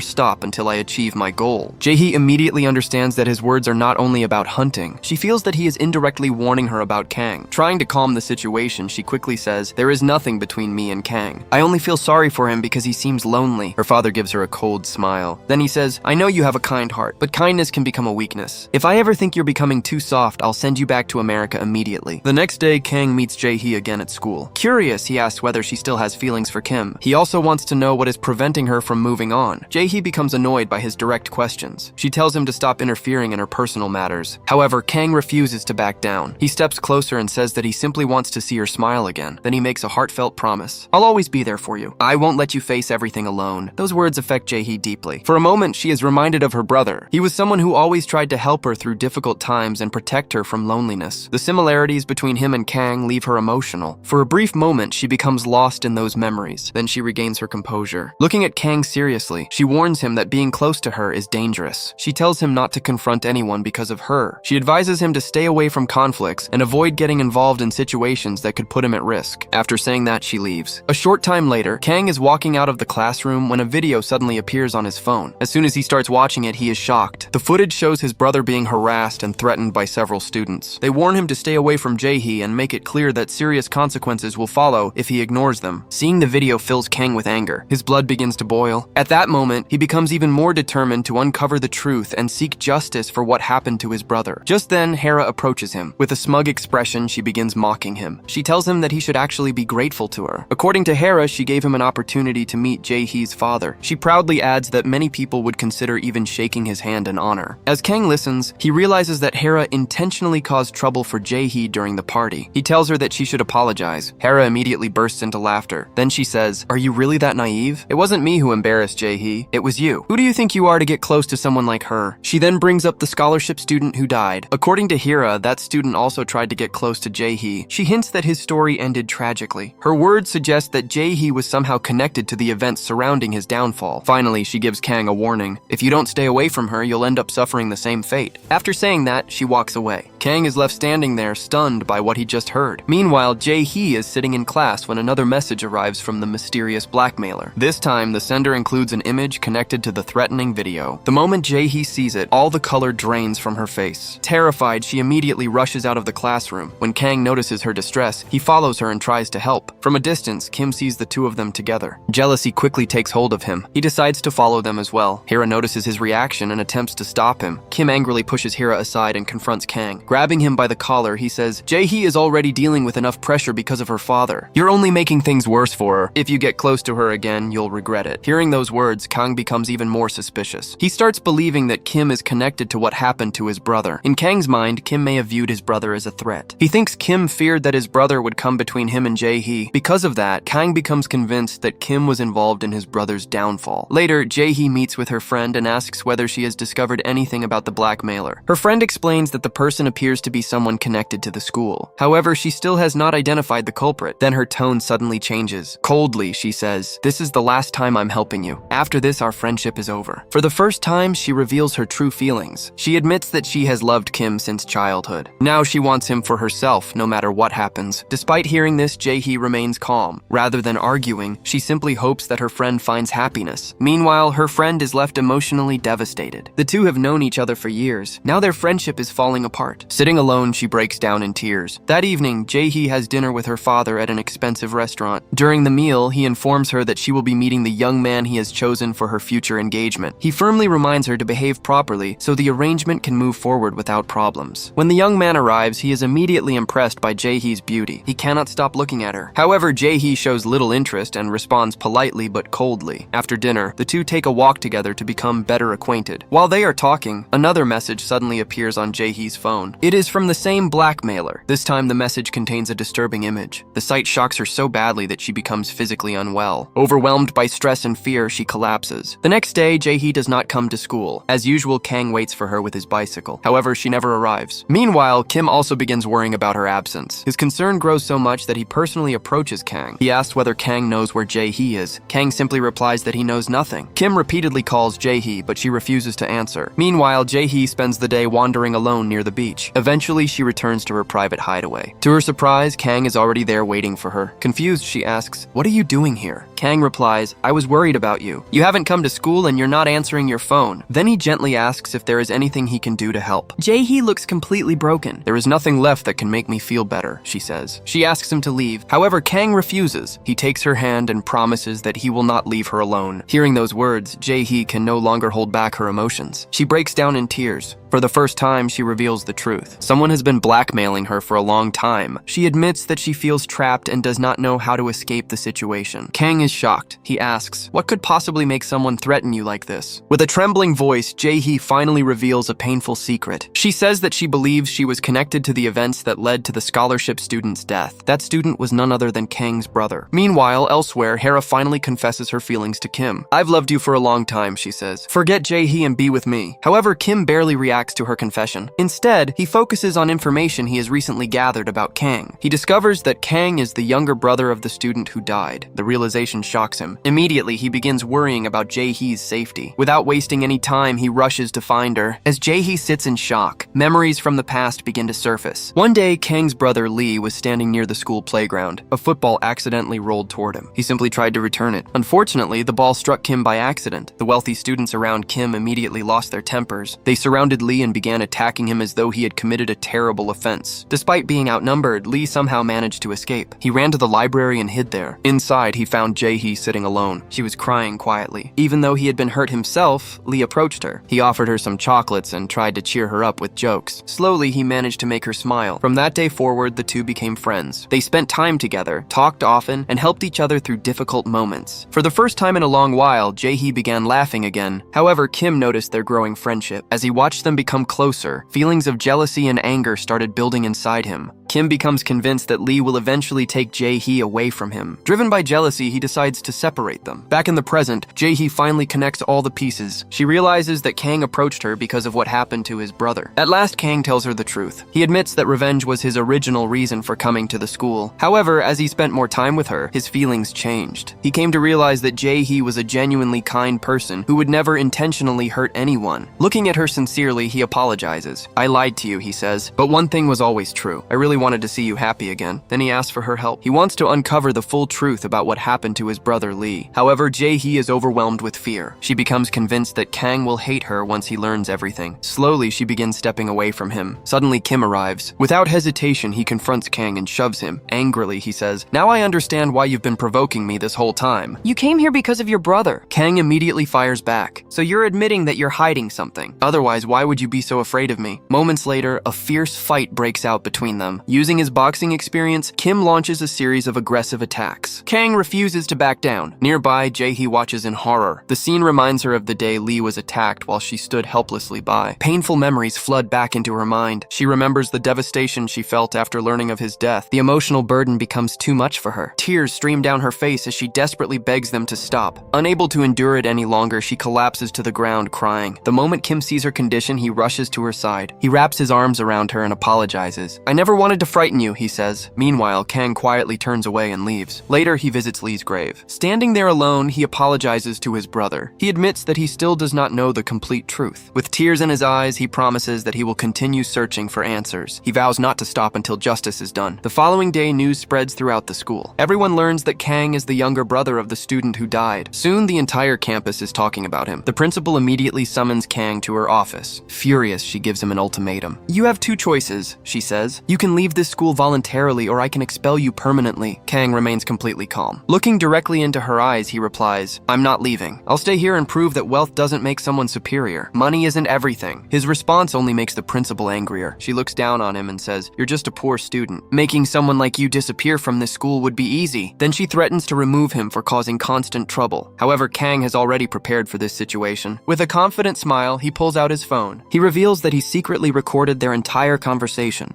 stop until I achieve my goal." Jae-hee immediately understands that his words are not only about hunting. She feels that he is indirectly warning her about Kang. Trying to calm the situation, she quickly says, "There is nothing between me and Kang. I only feel sorry for him because he seems lonely." Her father gives her a cold smile. Then he says, "I know you have a kind heart, but kindness can become a weakness. If I ever think you're becoming too soft, I'll send you back to America immediately." The next day, Kang meets Jae-hee again at school. Curious, he asks whether she still has feelings for Kim. He also wants to know what is preventing her from moving on. Jae-hee becomes annoyed by his direct questions. She tells him to stop interfering in her personal matters. However, Kang refuses to back down. He steps closer and says that he simply wants to see her smile again. Then he makes a heartfelt promise. "I'll always be there for you. I won't let you face everything alone." Those words affect Jae-hee deeply. For a moment, she is reminded of her brother. He was someone who always tried to help her through difficult times and protect her from loneliness. The similarities between him and Kang leave her emotional. For a brief moment, she becomes lost in those memories. Then she regains her composure. Looking at Kang seriously, she warns him that being close to her is dangerous. She tells him not to confront anyone because of her. She advises him to stay away from conflicts and avoid getting involved in situations that could put him at risk. After saying that, she leaves. A short time later, Kang is walking out of the classroom when a video suddenly appears on his phone. As soon as he starts watching it, he is shocked. The footage shows his brother being harassed and threatened by several students. They warn him to stay away from Jae-hee and make it clear that serious consequences will follow if he ignores them. Seeing the video fills Kang with anger. His blood begins to boil. At that moment, he becomes even more determined to uncover the truth and seek justice for what happened to his brother. Just then, Hera approaches him. With a smug expression, she begins mocking him. She tells him that he should actually be grateful to her. According to Hera, she gave him an opportunity to meet Jae-hee's father. She proudly adds that many people would consider even shaking his hand in honor. As Kang listens, he realizes that Hera intentionally caused trouble for Jae-hee during the party. He tells her that she should apologize. Hera immediately bursts into laughter. Then she says, "Are you really that naive? It wasn't me who embarrassed Jae-hee. It was you. Who do you think you are to get close to someone like her?" She then brings up the scholarship student who died. According to Hera, that student also tried to get close to Jae-hee. She hints that his story ended tragically. Her words suggest that Jae-hee was somehow connected to the events surrounding his downfall. Finally, she gives Kang a warning. If you don't stay away from her, you'll end up suffering the same fate. After saying that, she walks away. Kang is left standing there, stunned by what he just heard. Meanwhile, Jae-hee is sitting in class when another message arrives from the mysterious blackmailer. This time, the sender includes an image connected to the threatening video. The moment Jae-hee sees it, all the color drains from her face. Terrified, she immediately rushes out of the classroom. When Kang notices her distress, he follows her and tries to help. From a distance, Kim sees the two of them together. Jealousy quickly takes hold of him. He decides to follow them as well. Hera notices his reaction and attempts to stop him. Kim angrily pushes Hera aside and confronts Kang. Grabbing him by the collar, he says, "Jae-hee is already dealing with enough pressure because of her father. You're only making things worse for her. If you get close to her again, you'll regret it." Hearing those words, Kang becomes even more suspicious. He starts believing that Kim is connected to what happened to his brother. In Kang's mind, Kim may have viewed his brother as a threat. He thinks Kim feared that his brother would come between him and Jae-hee. Because of that, Kang becomes convinced that Kim was involved in his brother's downfall. Later, Jae-hee meets with her friend and asks whether she has discovered anything about the blackmailer. Her friend explains that the person appears to be someone connected to the school. However, she still has not identified the culprit. Then her tone suddenly changes. Coldly, she says, "This is the last time I'm helping you. After this, our friendship is over." For the first time, she reveals her true feelings. She admits that she has loved Kim since childhood. Now she wants him for herself, no matter what happens. Despite hearing this, Jae-hee remains calm. Rather than arguing, she simply hopes that her friend finds happiness. Meanwhile, her friend is left emotionally devastated. The two have known each other for years. Now their friendship is falling apart. Sitting alone, she breaks down in tears. That evening, Jae-hee has dinner with her father at an expensive restaurant. During the meal, he informs her that she will be meeting the young man he has chosen for her future engagement. He firmly reminds her to behave properly so the arrangement can move forward without problems. When the young man arrives, he is immediately impressed by Jae-hee's beauty. He cannot stop looking at her. However, Jae-hee shows little interest and responds politely but coldly. After dinner, the two take a walk together to become better acquainted. While they are talking, another message suddenly appears on Jae-hee's phone. It is from the same blackmailer. This time, the message contains a disturbing image. The sight shocks her so badly that she becomes physically unwell. Overwhelmed by stress and fear, she collapses. The next day, Jae-hee does not come to school. As usual, Kang waits for her with his bicycle. However, she never arrives. Meanwhile, Kim also begins worrying about her absence. His concern grows so much that he personally approaches Kang. He asks whether Kang knows where Jae-hee is. Kang simply replies that he knows nothing. Kim repeatedly calls Jae-hee, but she refuses to answer. Meanwhile, Jae-hee spends the day wandering alone near the beach. Eventually, she returns to her private hideaway. To her surprise, Kang is already there waiting for her. Confused, she asks, "What are you doing here?" Kang replies, "I was worried about you. You haven't come to school and you're not answering your phone." Then he gently asks if there is anything he can do to help. Jae-hee looks completely broken. "There is nothing left that can make me feel better," she says. She asks him to leave. However, Kang refuses. He takes her hand and promises that he will not leave her alone. Hearing those words, Jae-hee can no longer hold back her emotions. She breaks down in tears. For the first time, she reveals the truth. Someone has been blackmailing her for a long time. She admits that she feels trapped and does not know how to escape the situation. Kang is shocked. He asks, "What could possibly make someone threaten you like this?" With a trembling voice, Jae-hee finally reveals a painful secret. She says that she believes she was connected to the events that led to the scholarship student's death. That student was none other than Kang's brother. Meanwhile, elsewhere, Hera finally confesses her feelings to Kim. "I've loved you for a long time," she says. "Forget Jae-hee and be with me." However, Kim barely reacts to her confession. Instead, he focuses on information he has recently gathered about Kang. He discovers that Kang is the younger brother of the student who died. The realization shocks him. Immediately, he begins worrying about Jae-hee's safety. Without wasting any time, he rushes to find her. As Jae-hee sits in shock, memories from the past begin to surface. One day, Kang's brother Lee was standing near the school playground. A football accidentally rolled toward him. He simply tried to return it. Unfortunately, the ball struck Kim by accident. The wealthy students around Kim immediately lost their tempers. They surrounded Lee and began attacking him as though he had committed a terrible offense. Despite being outnumbered, Lee somehow managed to escape. He ran to the library and hid there. Inside, he found Jae-hee sitting alone. She was crying quietly. Even though he had been hurt himself, Lee approached her. He offered her some chocolates and tried to cheer her up with jokes. Slowly, he managed to make her smile. From that day forward, the two became friends. They spent time together, talked often, and helped each other through difficult moments. For the first time in a long while, Jae-hee began laughing again. However, Kim noticed their growing friendship. As he watched them become closer, feelings of jealousy and anger started building inside him. Kim becomes convinced that Lee will eventually take Jae-hee away from him. Driven by jealousy, he decides to separate them. Back in the present, Jae-hee finally connects all the pieces. She realizes that Kang approached her because of what happened to his brother. At last, Kang tells her the truth. He admits that revenge was his original reason for coming to the school. However, as he spent more time with her, his feelings changed. He came to realize that Jae-hee was a genuinely kind person who would never intentionally hurt anyone. Looking at her sincerely, he apologizes. "I lied to you," he says, "but one thing was always true. I really wanted to see you happy again." Then he asks for her help. He wants to uncover the full truth about what happened to his brother Lee. However, Jae-hee is overwhelmed with fear. She becomes convinced that Kang will hate her once he learns everything. Slowly, she begins stepping away from him. Suddenly, Kim arrives. Without hesitation, he confronts Kang and shoves him. Angrily, he says, "Now I understand why you've been provoking me this whole time. You came here because of your brother." Kang immediately fires back. "So you're admitting that you're hiding something. Otherwise, why would you be so afraid of me?" Moments later, a fierce fight breaks out between them. Using his boxing experience, Kim launches a series of aggressive attacks. Kang refuses to back down. Nearby, Jae-hee watches in horror. The scene reminds her of the day Lee was attacked while she stood helplessly by. Painful memories flood back into her mind. She remembers the devastation she felt after learning of his death. The emotional burden becomes too much for her. Tears stream down her face as she desperately begs them to stop. Unable to endure it any longer, she collapses to the ground crying. The moment Kim sees her condition, he rushes to her side. He wraps his arms around her and apologizes. "I never wanted to frighten you, he says. Meanwhile, Kang quietly turns away and leaves. Later, he visits Lee's grave. Standing there alone, he apologizes to his brother. He admits that he still does not know the complete truth. With tears in his eyes, he promises that he will continue searching for answers. He vows not to stop until justice is done. The following day, news spreads throughout the school. Everyone learns that Kang is the younger brother of the student who died. Soon, the entire campus is talking about him. The principal immediately summons Kang to her office. Furious, she gives him an ultimatum. "You have two choices," she says. "You can leave this school voluntarily, or I can expel you permanently." Kang remains completely calm. Looking directly into her eyes, he replies, "I'm not leaving. I'll stay here and prove that wealth doesn't make someone superior. Money isn't everything." His response only makes the principal angrier. She looks down on him and says, "You're just a poor student. Making someone like you disappear from this school would be easy." Then she threatens to remove him for causing constant trouble. However, Kang has already prepared for this situation. With a confident smile, he pulls out his phone. He reveals that he secretly recorded their entire conversation.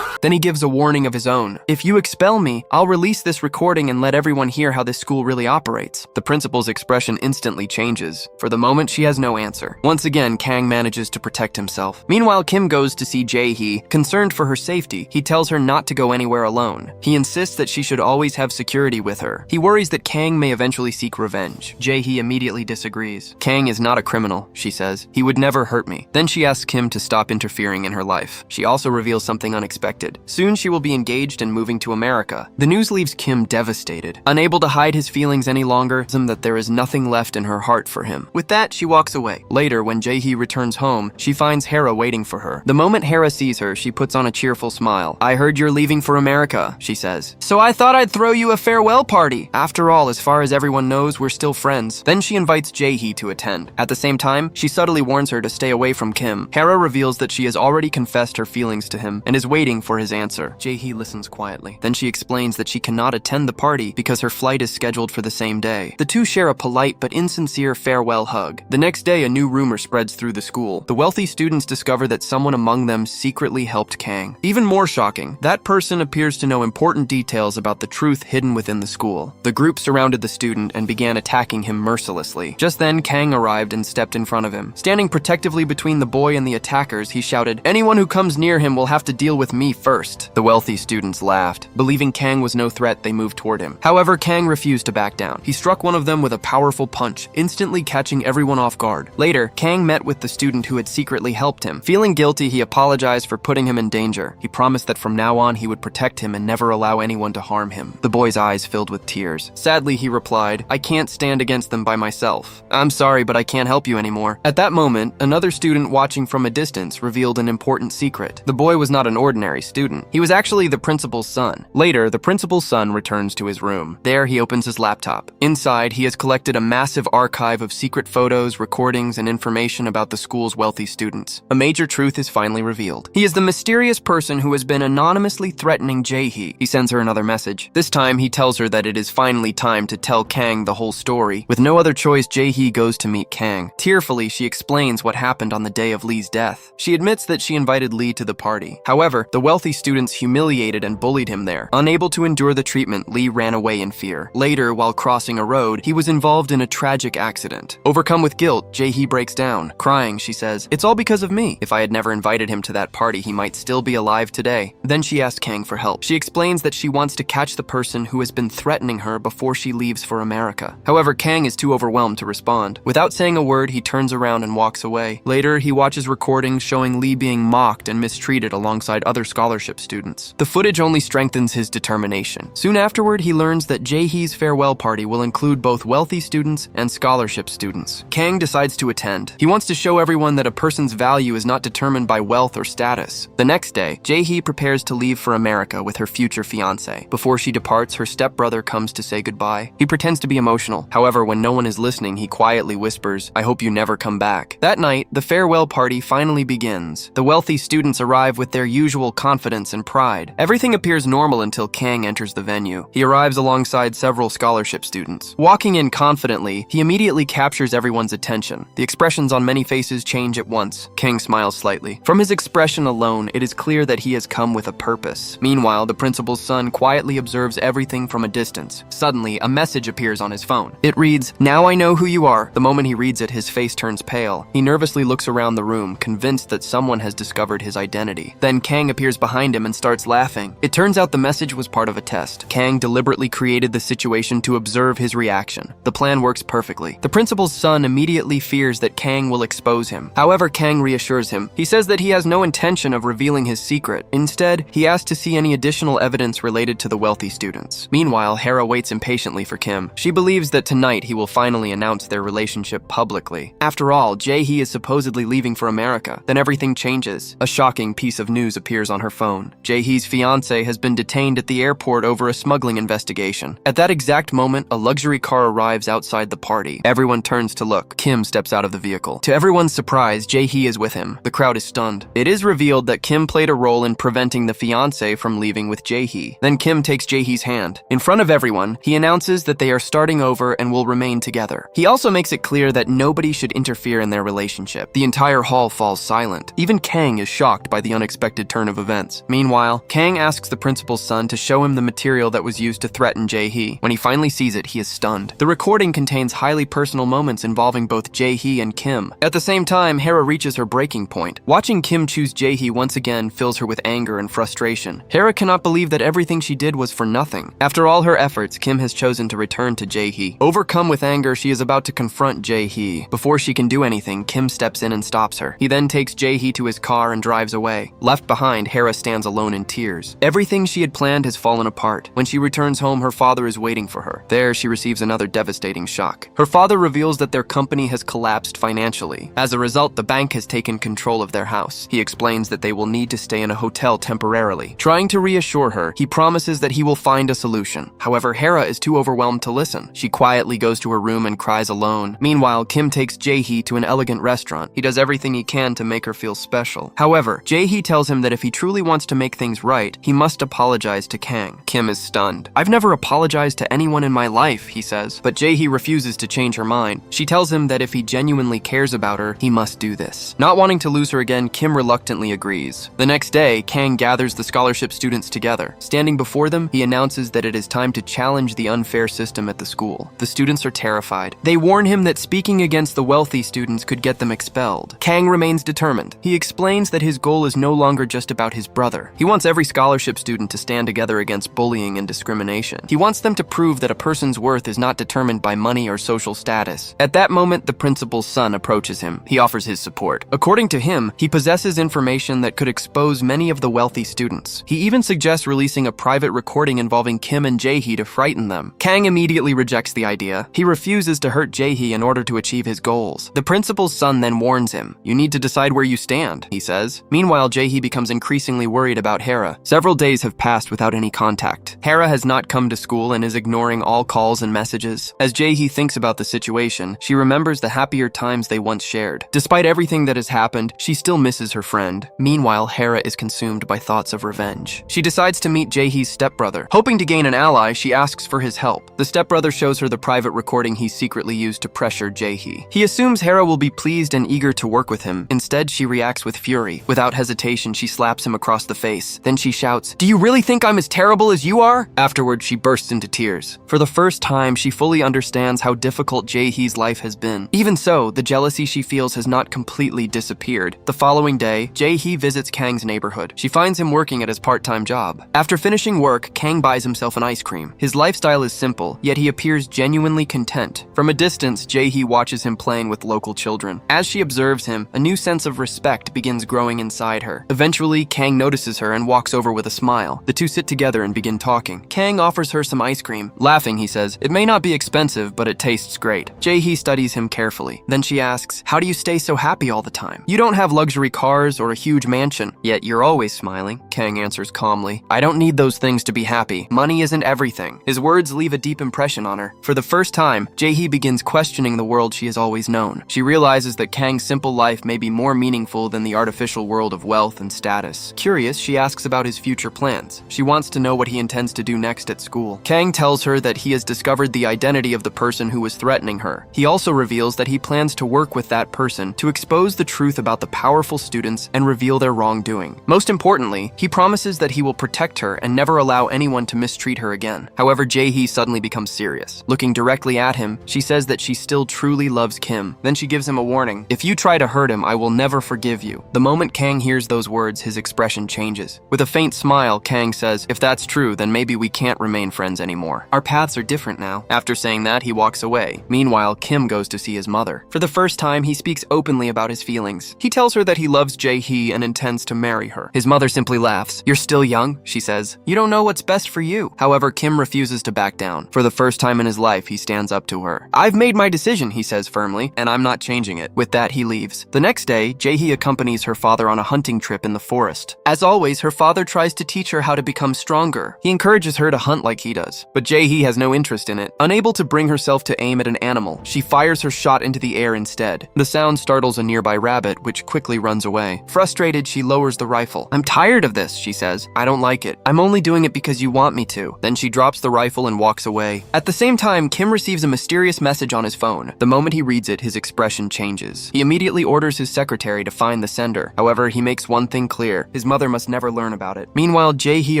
Then he gives a warning of his own. "If you expel me, I'll release this recording and let everyone hear how this school really operates." The principal's expression instantly changes. For the moment, she has no answer. Once again, Kang manages to protect himself. Meanwhile, Kim goes to see Jae-hee. Concerned for her safety, he tells her not to go anywhere alone. He insists that she should always have security with her. He worries that Kang may eventually seek revenge. Jae-hee immediately disagrees. "Kang is not a criminal," she says. "He would never hurt me." Then she asks Kim to stop interfering in her life. She also reveals something unexpected. Soon she will be engaged and moving to America. The news leaves Kim devastated. Unable to hide his feelings any longer, that there is nothing left in her heart for him. With that, she walks away. Later, when Jae-hee returns home, she finds Hera waiting for her. The moment Hera sees her, she puts on a cheerful smile. "I heard you're leaving for America," she says. "So I thought I'd throw you a farewell party. After all, as far as everyone knows, we're still friends." Then she invites Jae-hee to attend. At the same time, she subtly warns her to stay away from Kim. Hera reveals that she has already confessed her feelings to him and is waiting for his answer. Jae-hee listens quietly. Then she explains that she cannot attend the party because her flight is scheduled for the same day. The two share a polite but insincere farewell hug. The next day, a new rumor spreads through the school. The wealthy students discover that someone among them secretly helped Kang. Even more shocking, that person appears to know important details about the truth hidden within the school. The group surrounded the student and began attacking him mercilessly. Just then, Kang arrived and stepped in front of him. Standing protectively between the boy and the attackers, he shouted, "Anyone who comes near him will have to deal with me first." The wealthy students laughed. Believing Kang was no threat, they moved toward him. However, Kang refused to back down. He struck one of them with a powerful punch, instantly catching everyone off guard. Later, Kang met with the student who had secretly helped him. Feeling guilty, he apologized for putting him in danger. He promised that from now on he would protect him and never allow anyone to harm him. The boy's eyes filled with tears. Sadly, he replied, "I can't stand against them by myself. I'm sorry, but I can't help you anymore." At that moment, another student watching from a distance revealed an important secret. The boy was not an ordinary student. He was actually the principal's son. Later, the principal's son returns to his room. There, he opens his laptop. Inside, he has collected a massive archive of secret photos, recordings, and information about the school's wealthy students. A major truth is finally revealed. He is the mysterious person who has been anonymously threatening Jae-hee. He sends her another message. This time, he tells her that it is finally time to tell Kang the whole story. With no other choice, Jae-hee goes to meet Kang. Tearfully, she explains what happened on the day of Lee's death. She admits that she invited Lee to the party. However, the wealthy students humiliated and bullied him there. Unable to endure the treatment, Lee ran away in fear. Later, while crossing a road, he was involved in a tragic accident. Overcome with guilt, Jae-hee breaks down. Crying, she says, "It's all because of me. If I had never invited him to that party, he might still be alive today." Then she asks Kang for help. She explains that she wants to catch the person who has been threatening her before she leaves for America. However, Kang is too overwhelmed to respond. Without saying a word, he turns around and walks away. Later, he watches recordings showing Lee being mocked and mistreated alongside other scholarship students. The footage only strengthens his determination. Soon afterward, he learns that Jae-hee's farewell party will include both wealthy students and scholarship students. Kang decides to attend. He wants to show everyone that a person's value is not determined by wealth or status. The next day, Jae-hee prepares to leave for America with her future fiancé. Before she departs, her stepbrother comes to say goodbye. He pretends to be emotional. However, when no one is listening, he quietly whispers, "I hope you never come back." That night, the farewell party finally begins. The wealthy students arrive with their usual confidence and pride. Everything appears normal until Kang enters the venue. He arrives alongside several scholarship students. Walking in confidently, he immediately captures everyone's attention. The expressions on many faces change at once. Kang smiles slightly. From his expression alone, it is clear that he has come with a purpose. Meanwhile, the principal's son quietly observes everything from a distance. Suddenly, a message appears on his phone. It reads, "Now I know who you are." The moment he reads it, his face turns pale. He nervously looks around the room, convinced that someone has discovered his identity. Then Kang appears behind behind him and starts laughing. It turns out the message was part of a test. Kang deliberately created the situation to observe his reaction. The plan works perfectly. The principal's son immediately fears that Kang will expose him. However, Kang reassures him. He says that he has no intention of revealing his secret. Instead, he asks to see any additional evidence related to the wealthy students. Meanwhile, Hera waits impatiently for Kim. She believes that tonight he will finally announce their relationship publicly. After all, Jae-hee is supposedly leaving for America. Then everything changes. A shocking piece of news appears on her phone. Jae-hee's fiancé has been detained at the airport over a smuggling investigation. At that exact moment, a luxury car arrives outside the party. Everyone turns to look. Kim steps out of the vehicle. To everyone's surprise, Jae-hee is with him. The crowd is stunned. It is revealed that Kim played a role in preventing the fiancé from leaving with Jae-hee. Then Kim takes Jae-hee's hand. In front of everyone, he announces that they are starting over and will remain together. He also makes it clear that nobody should interfere in their relationship. The entire hall falls silent. Even Kang is shocked by the unexpected turn of events. Meanwhile, Kang asks the principal's son to show him the material that was used to threaten Jae-hee. When he finally sees it, he is stunned. The recording contains highly personal moments involving both Jae-hee and Kim. At the same time, Hera reaches her breaking point. Watching Kim choose Jae-hee once again fills her with anger and frustration. Hera cannot believe that everything she did was for nothing. After all her efforts, Kim has chosen to return to Jae-hee. Overcome with anger, she is about to confront Jae-hee. Before she can do anything, Kim steps in and stops her. He then takes Jae-hee to his car and drives away. Left behind, Hera stands alone in tears. Everything she had planned has fallen apart. When she returns home, her father is waiting for her. There, she receives another devastating shock. Her father reveals that their company has collapsed financially. As a result, the bank has taken control of their house. He explains that they will need to stay in a hotel temporarily. Trying to reassure her, he promises that he will find a solution. However, Hera is too overwhelmed to listen. She quietly goes to her room and cries alone. Meanwhile, Kim takes Jae-hee to an elegant restaurant. He does everything he can to make her feel special. However, Jae-hee tells him that if he truly wants to make things right, he must apologize to Kang. Kim is stunned. "I've never apologized to anyone in my life," he says. But Jae-hee refuses to change her mind. She tells him that if he genuinely cares about her, he must do this. Not wanting to lose her again, Kim reluctantly agrees. The next day, Kang gathers the scholarship students together. Standing before them, he announces that it is time to challenge the unfair system at the school. The students are terrified. They warn him that speaking against the wealthy students could get them expelled. Kang remains determined. He explains that his goal is no longer just about his brother. He wants every scholarship student to stand together against bullying and discrimination. He wants them to prove that a person's worth is not determined by money or social status. At that moment, the principal's son approaches him. He offers his support. According to him, he possesses information that could expose many of the wealthy students. He even suggests releasing a private recording involving Kim and Jae-hee to frighten them. Kang immediately rejects the idea. He refuses to hurt Jae-hee in order to achieve his goals. The principal's son then warns him. "You need to decide where you stand," he says. Meanwhile, Jae-hee becomes increasingly worried about Hera. Several days have passed without any contact. Hera has not come to school and is ignoring all calls and messages. As Jae-hee thinks about the situation, she remembers the happier times they once shared. Despite everything that has happened, she still misses her friend. Meanwhile, Hera is consumed by thoughts of revenge. She decides to meet Jae-hee's stepbrother. Hoping to gain an ally, she asks for his help. The stepbrother shows her the private recording he secretly used to pressure Jae-hee. He assumes Hera will be pleased and eager to work with him. Instead, she reacts with fury. Without hesitation, she slaps him across the face. Then she shouts, "Do you really think I'm as terrible as you are?" Afterwards, she bursts into tears. For the first time, she fully understands how difficult Jae-hee's life has been. Even so, the jealousy she feels has not completely disappeared. The following day, Jae-hee visits Kang's neighborhood. She finds him working at his part-time job. After finishing work, Kang buys himself an ice cream. His lifestyle is simple, yet he appears genuinely content. From a distance, Jae-hee watches him playing with local children. As she observes him, a new sense of respect begins growing inside her. Eventually, Kang notices her and walks over with a smile. The two sit together and begin talking. Kang offers her some ice cream. Laughing, he says, "It may not be expensive, but it tastes great." Jae-hee studies him carefully. Then she asks, "How do you stay so happy all the time? You don't have luxury cars or a huge mansion, yet you're always smiling." Kang answers calmly, "I don't need those things to be happy. Money isn't everything." His words leave a deep impression on her. For the first time, Jae-hee begins questioning the world she has always known. She realizes that Kang's simple life may be more meaningful than the artificial world of wealth and status. Curious, she asks about his future plans. She wants to know what he intends to do next at school. Kang tells her that he has discovered the identity of the person who was threatening her. He also reveals that he plans to work with that person to expose the truth about the powerful students and reveal their wrongdoing. Most importantly, he promises that he will protect her and never allow anyone to mistreat her again. However, Jae-hee suddenly becomes serious. Looking directly at him, she says that she still truly loves Kim. Then she gives him a warning. "If you try to hurt him, I will never forgive you." The moment Kang hears those words, his expression expression changes. With a faint smile, Kang says, "If that's true, then maybe we can't remain friends anymore. Our paths are different now." After saying that, he walks away. Meanwhile, Kim goes to see his mother. For the first time, he speaks openly about his feelings. He tells her that he loves Jae-hee and intends to marry her. His mother simply laughs. "You're still young," she says. "You don't know what's best for you." However, Kim refuses to back down. For the first time in his life, he stands up to her. "I've made my decision," he says firmly, "and I'm not changing it." With that, he leaves. The next day, Jae-hee accompanies her father on a hunting trip in the forest. As always, her father tries to teach her how to become stronger. He encourages her to hunt like he does. But Jae-hee has no interest in it. Unable to bring herself to aim at an animal, she fires her shot into the air instead. The sound startles a nearby rabbit, which quickly runs away. Frustrated, she lowers the rifle. "I'm tired of this," she says. "I don't like it. I'm only doing it because you want me to." Then she drops the rifle and walks away. At the same time, Kim receives a mysterious message on his phone. The moment he reads it, his expression changes. He immediately orders his secretary to find the sender. However, he makes one thing clear. His mother must never learn about it. Meanwhile, Jae-hee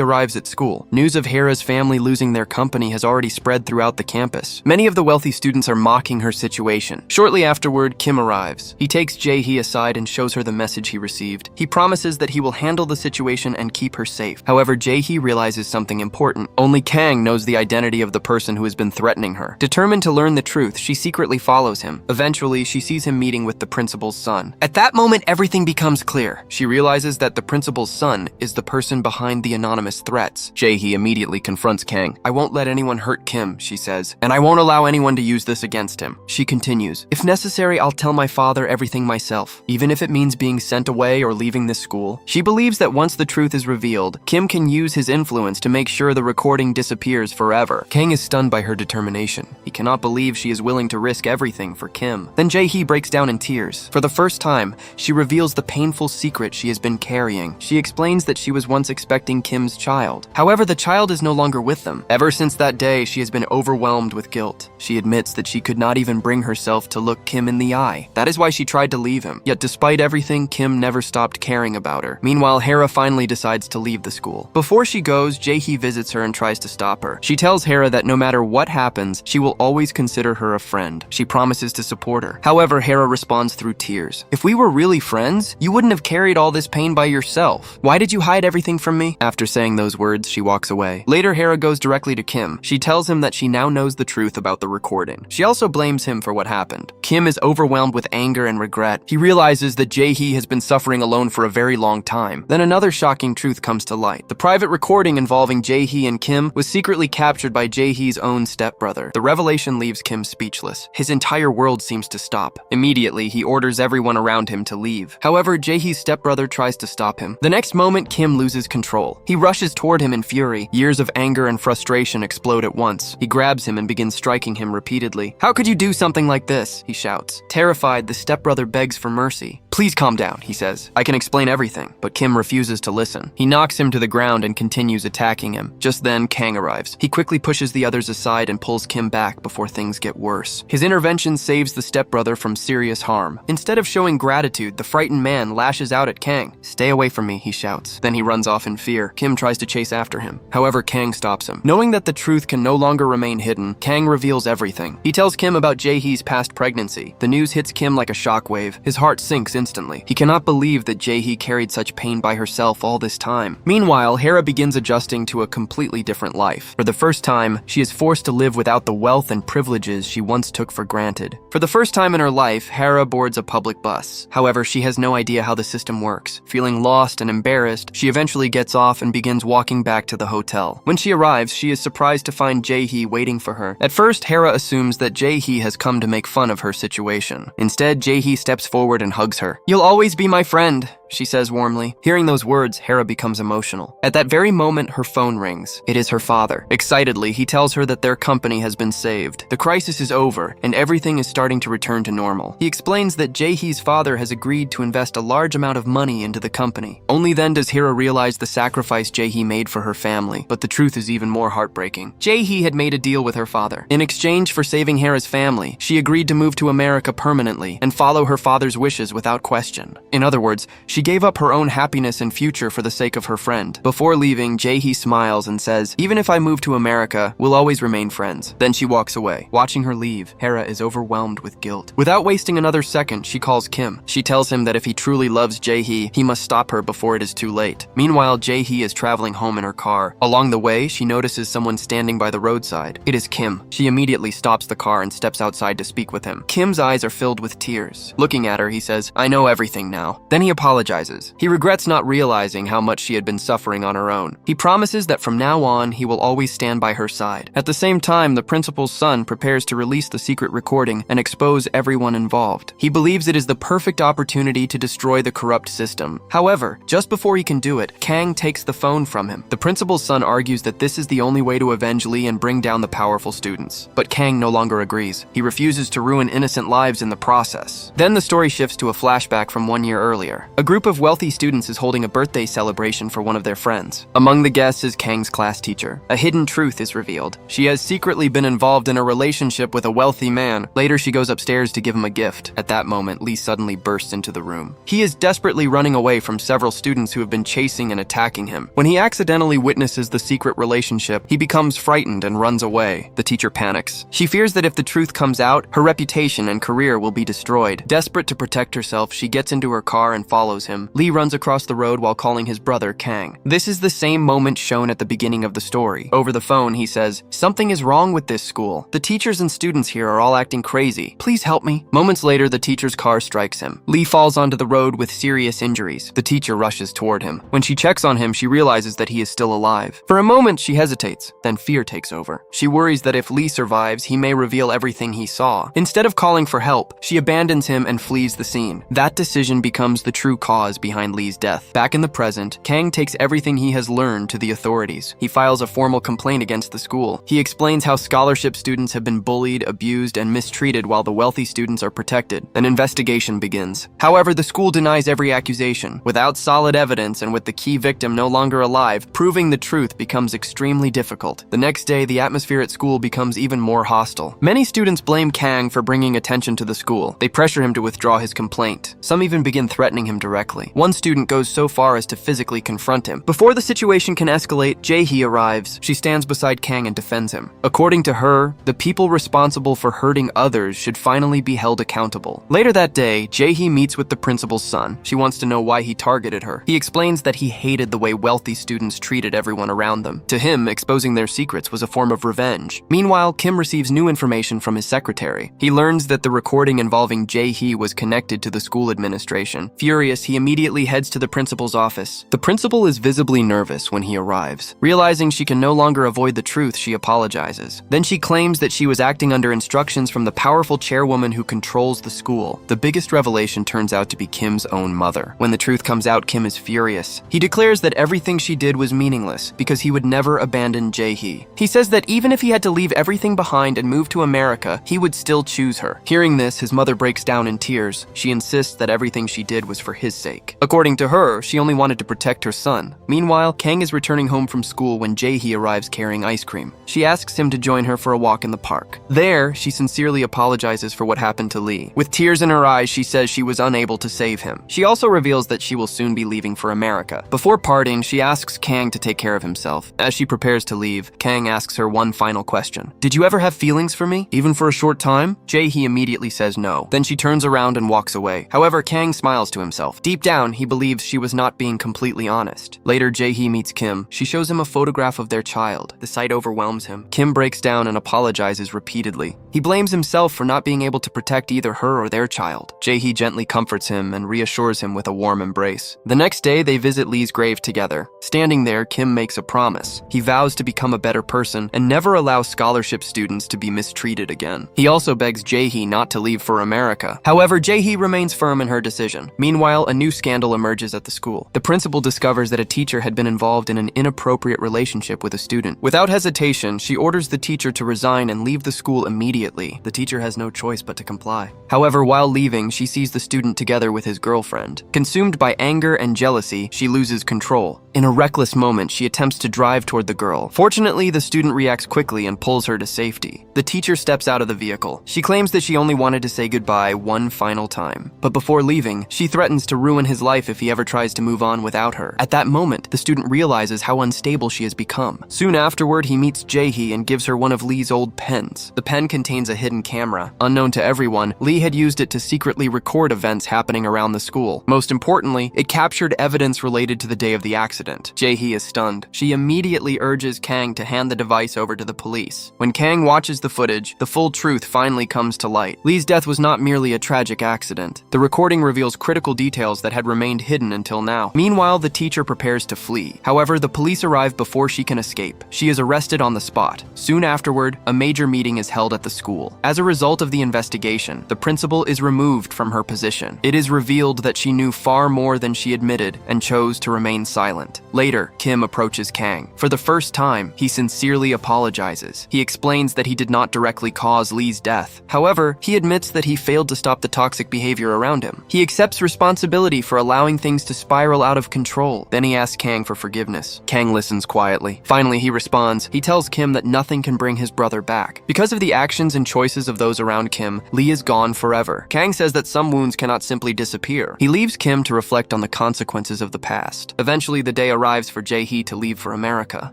arrives at school. News of Hera's family losing their company has already spread throughout the campus. Many of the wealthy students are mocking her situation. Shortly afterward, Kim arrives. He takes Jae-hee aside and shows her the message he received. He promises that he will handle the situation and keep her safe. However, Jae-hee realizes something important. Only Kang knows the identity of the person who has been threatening her. Determined to learn the truth, she secretly follows him. Eventually, she sees him meeting with the principal's son. At that moment, everything becomes clear. She realizes that the principal's son is the person behind the anonymous threats. Jae-hee immediately confronts Kang. "I won't let anyone hurt Kim," she says, "and I won't allow anyone to use this against him." She continues, "If necessary, I'll tell my father everything myself, even if it means being sent away or leaving this school." She believes that once the truth is revealed, Kim can use his influence to make sure the recording disappears forever. Kang is stunned by her determination. He cannot believe she is willing to risk everything for Kim. Then Jae-hee breaks down in tears. For the first time, she reveals the painful secret she has been carrying. She explains that she was once expecting Kim's child. However, the child is no longer with them. Ever since that day, she has been overwhelmed with guilt. She admits that she could not even bring herself to look Kim in the eye. That is why she tried to leave him. Yet despite everything, Kim never stopped caring about her. Meanwhile, Hera finally decides to leave the school. Before she goes, Jae-hee visits her and tries to stop her. She tells Hera that no matter what happens, she will always consider her a friend. She promises to support her. However, Hera responds through tears. "If we were really friends, you wouldn't have carried all this pain by yourself. Why did you hide everything from me?" After saying those words, she walks away. Later, Hera goes directly to Kim. She tells him that she now knows the truth about the recording. She also blames him for what happened. Kim is overwhelmed with anger and regret. He realizes that Jae-hee has been suffering alone for a very long time. Then another shocking truth comes to light. The private recording involving Jae-hee and Kim was secretly captured by Jae-hee's own stepbrother. The revelation leaves Kim speechless. His entire world seems to stop. Immediately, he orders everyone around him to leave. However, Jae-hee's stepbrother tries to stop him. The next moment, Kim loses control. He rushes toward him in fury. Years of anger and frustration explode at once. He grabs him and begins striking him repeatedly. "How could you do something like this?" he shouts. Terrified, the stepbrother begs for mercy. "Please calm down," he says. "I can explain everything." But Kim refuses to listen. He knocks him to the ground and continues attacking him. Just then, Kang arrives. He quickly pushes the others aside and pulls Kim back before things get worse. His intervention saves the stepbrother from serious harm. Instead of showing gratitude, the frightened man lashes out at Kang. "Stay away from me," he shouts. Then he runs off in fear. Kim tries to chase after him. However, Kang stops him. Knowing that the truth can no longer remain hidden, Kang reveals everything. He tells Kim about Jae-hee's past pregnancy. The news hits Kim like a shockwave. His heart sinks instantly. He cannot believe that Jae-hee carried such pain by herself all this time. Meanwhile, Hera begins adjusting to a completely different life. For the first time, she is forced to live without the wealth and privileges she once took for granted. For the first time in her life, Hera boards a public bus. However, she has no idea how the system works. Feeling lost and embarrassed, she eventually gets off and begins walking back to the hotel. When she arrives, she is surprised to find Jae-hee waiting for her. At first, Hera assumes that Jae-hee has come to make fun of her situation. Instead, Jae-hee steps forward and hugs her. "You'll always be my friend," she says warmly. Hearing those words, Hera becomes emotional. At that very moment, her phone rings. It is her father. Excitedly, he tells her that their company has been saved. The crisis is over, and everything is starting to return to normal. He explains that Jae-hee's father has agreed to invest a large amount of money into the company. Only then does Hera realize the sacrifice Jae-hee made for her family, but the truth is even more heartbreaking. Jae-hee had made a deal with her father. In exchange for saving Hera's family, she agreed to move to America permanently and follow her father's wishes without question. In other words, she She gave up her own happiness and future for the sake of her friend. Before leaving, Jae-hee smiles and says, "Even if I move to America, we'll always remain friends." Then she walks away. Watching her leave, Hera is overwhelmed with guilt. Without wasting another second, she calls Kim. She tells him that if he truly loves Jae-hee, he must stop her before it is too late. Meanwhile, Jae-hee is traveling home in her car. Along the way, she notices someone standing by the roadside. It is Kim. She immediately stops the car and steps outside to speak with him. Kim's eyes are filled with tears. Looking at her, he says, "I know everything now." Then he apologizes. He regrets not realizing how much she had been suffering on her own. He promises that from now on, he will always stand by her side. At the same time, the principal's son prepares to release the secret recording and expose everyone involved. He believes it is the perfect opportunity to destroy the corrupt system. However, just before he can do it, Kang takes the phone from him. The principal's son argues that this is the only way to avenge Lee and bring down the powerful students. But Kang no longer agrees. He refuses to ruin innocent lives in the process. Then the story shifts to a flashback from 1 year earlier. A group of wealthy students is holding a birthday celebration for one of their friends. Among the guests is Kang's class teacher. A hidden truth is revealed. She has secretly been involved in a relationship with a wealthy man. Later, she goes upstairs to give him a gift. At that moment, Lee suddenly bursts into the room. He is desperately running away from several students who have been chasing and attacking him. When he accidentally witnesses the secret relationship, he becomes frightened and runs away. The teacher panics. She fears that if the truth comes out, her reputation and career will be destroyed. Desperate to protect herself, she gets into her car and follows him. Lee runs across the road while calling his brother Kang. This is the same moment shown at the beginning of the story. Over the phone, he says, "Something is wrong with this school. The teachers and students here are all acting crazy. Please help me." Moments later, the teacher's car strikes him. Lee falls onto the road with serious injuries. The teacher rushes toward him. When she checks on him, she realizes that he is still alive. For a moment, she hesitates. Then fear takes over. She worries that if Lee survives, he may reveal everything he saw. Instead of calling for help, she abandons him and flees the scene. That decision becomes the true cause behind Lee's death. Back in the present, Kang takes everything he has learned to the authorities. He files a formal complaint against the school. He explains how scholarship students have been bullied, abused, and mistreated while the wealthy students are protected. An investigation begins. However, the school denies every accusation. Without solid evidence and with the key victim no longer alive, proving the truth becomes extremely difficult. The next day, the atmosphere at school becomes even more hostile. Many students blame Kang for bringing attention to the school. They pressure him to withdraw his complaint. Some even begin threatening him directly. One student goes so far as to physically confront him. Before the situation can escalate, Jae-hee arrives. She stands beside Kang and defends him. According to her, the people responsible for hurting others should finally be held accountable. Later that day, Jae-hee meets with the principal's son. She wants to know why he targeted her. He explains that he hated the way wealthy students treated everyone around them. To him, exposing their secrets was a form of revenge. Meanwhile, Kim receives new information from his secretary. He learns that the recording involving Jae-hee was connected to the school administration. Furious, he immediately heads to the principal's office. The principal is visibly nervous when he arrives. Realizing she can no longer avoid the truth, she apologizes. Then she claims that she was acting under instructions from the powerful chairwoman who controls the school. The biggest revelation turns out to be Kim's own mother. When the truth comes out, Kim is furious. He declares that everything she did was meaningless because he would never abandon Jae-hee. He says that even if he had to leave everything behind and move to America, he would still choose her. Hearing this, his mother breaks down in tears. She insists that everything she did was for his sake. According to her, she only wanted to protect her son. Meanwhile, Kang is returning home from school when Jae-hee arrives carrying ice cream. She asks him to join her for a walk in the park. There, she sincerely apologizes for what happened to Lee. With tears in her eyes, she says she was unable to save him. She also reveals that she will soon be leaving for America. Before parting, she asks Kang to take care of himself. As she prepares to leave, Kang asks her one final question. "Did you ever have feelings for me, even for a short time?" Jae-hee immediately says no. Then she turns around and walks away. However, Kang smiles to himself. Deep down, he believes she was not being completely honest. Later, Jae-hee meets Kim. She shows him a photograph of their child. The sight overwhelms him. Kim breaks down and apologizes repeatedly. He blames himself for not being able to protect either her or their child. Jae-hee gently comforts him and reassures him with a warm embrace. The next day, they visit Lee's grave together. Standing there, Kim makes a promise. He vows to become a better person and never allow scholarship students to be mistreated again. He also begs Jae-hee not to leave for America. However, Jae-hee remains firm in her decision. Meanwhile, a new scandal emerges at the school. The principal discovers that a teacher had been involved in an inappropriate relationship with a student. Without hesitation, she orders the teacher to resign and leave the school immediately. The teacher has no choice but to comply. However, while leaving, she sees the student together with his girlfriend. Consumed by anger and jealousy, she loses control. In a reckless moment, she attempts to drive toward the girl. Fortunately, the student reacts quickly and pulls her to safety. The teacher steps out of the vehicle. She claims that she only wanted to say goodbye one final time. But before leaving, she threatens to ruin ruin his life if he ever tries to move on without her. At that moment, the student realizes how unstable she has become. Soon afterward, he meets Jae-hee and gives her one of Lee's old pens. The pen contains a hidden camera. Unknown to everyone, Lee had used it to secretly record events happening around the school. Most importantly, it captured evidence related to the day of the accident. Jae-hee is stunned. She immediately urges Kang to hand the device over to the police. When Kang watches the footage, the full truth finally comes to light. Lee's death was not merely a tragic accident. The recording reveals critical details that had remained hidden until now. Meanwhile, the teacher prepares to flee. However, the police arrive before she can escape. She is arrested on the spot. Soon afterward, a major meeting is held at the school. As a result of the investigation, the principal is removed from her position. It is revealed that she knew far more than she admitted and chose to remain silent. Later, Kim approaches Kang. For the first time, he sincerely apologizes. He explains that he did not directly cause Lee's death. However, he admits that he failed to stop the toxic behavior around him. He accepts responsibility for allowing things to spiral out of control. Then he asks Kang for forgiveness. Kang listens quietly. Finally, he responds. He tells Kim that nothing can bring his brother back. Because of the actions and choices of those around Kim, Lee is gone forever. Kang says that some wounds cannot simply disappear. He leaves Kim to reflect on the consequences of the past. Eventually, the day arrives for Jae-hee to leave for America.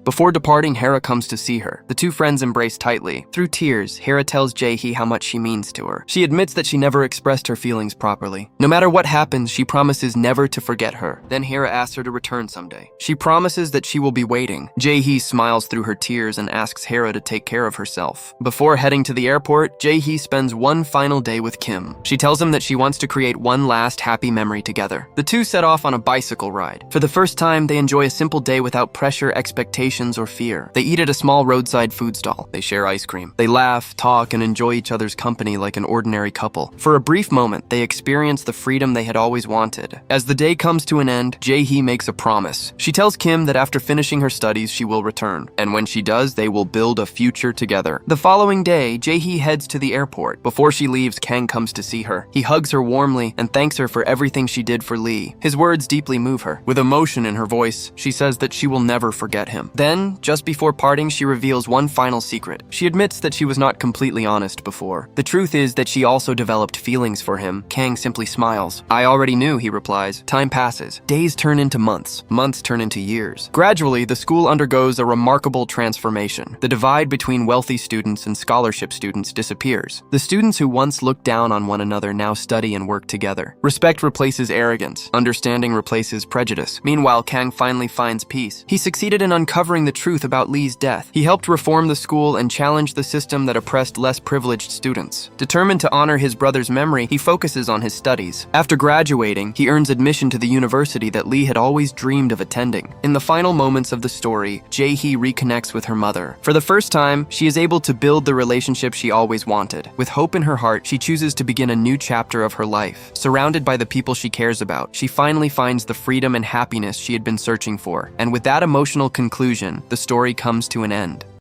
Before departing, Hera comes to see her. The two friends embrace tightly. Through tears, Hera tells Jae-hee how much she means to her. She admits that she never expressed her feelings properly. No matter what happens, she promises never to forget her. Then Hera asks her to return someday. She promises that she will be waiting. Jae-hee smiles through her tears and asks Hera to take care of herself. Before heading to the airport, Jae-hee spends one final day with Kim. She tells him that she wants to create one last happy memory together. The two set off on a bicycle ride. For the first time, they enjoy a simple day without pressure, expectations, or fear. They eat at a small roadside food stall. They share ice cream. They laugh, talk, and enjoy each other's company like an ordinary couple. For a brief moment, they experience the freedom they had always wanted. As the day comes to an end, Jae-hee makes a promise. She tells Kim that after finishing her studies, she will return. And when she does, they will build a future together. The following day, Jae-hee heads to the airport. Before she leaves, Kang comes to see her. He hugs her warmly and thanks her for everything she did for Lee. His words deeply move her. With emotion in her voice, she says that she will never forget him. Then, just before parting, she reveals one final secret. She admits that she was not completely honest before. The truth is that she also developed feelings for him. Kang simply smiles. "I already knew," he replies. Time passes. Days turn into months. Months turn into years. Gradually, the school undergoes a remarkable transformation. The divide between wealthy students and scholarship students disappears. The students who once looked down on one another now study and work together. Respect replaces arrogance. Understanding replaces prejudice. Meanwhile, Kang finally finds peace. He succeeded in uncovering the truth about Lee's death. He helped reform the school and challenge the system that oppressed less privileged students. Determined to honor his brother's memory, he focuses on his studies. After graduating, he earns admission to the university that Lee had always dreamed of attending. In the final moments of the story, Jae-hee reconnects with her mother. For the first time, she is able to build the relationship she always wanted. With hope in her heart, she chooses to begin a new chapter of her life. Surrounded by the people she cares about, she finally finds the freedom and happiness she had been searching for. And with that emotional conclusion, the story comes to an end.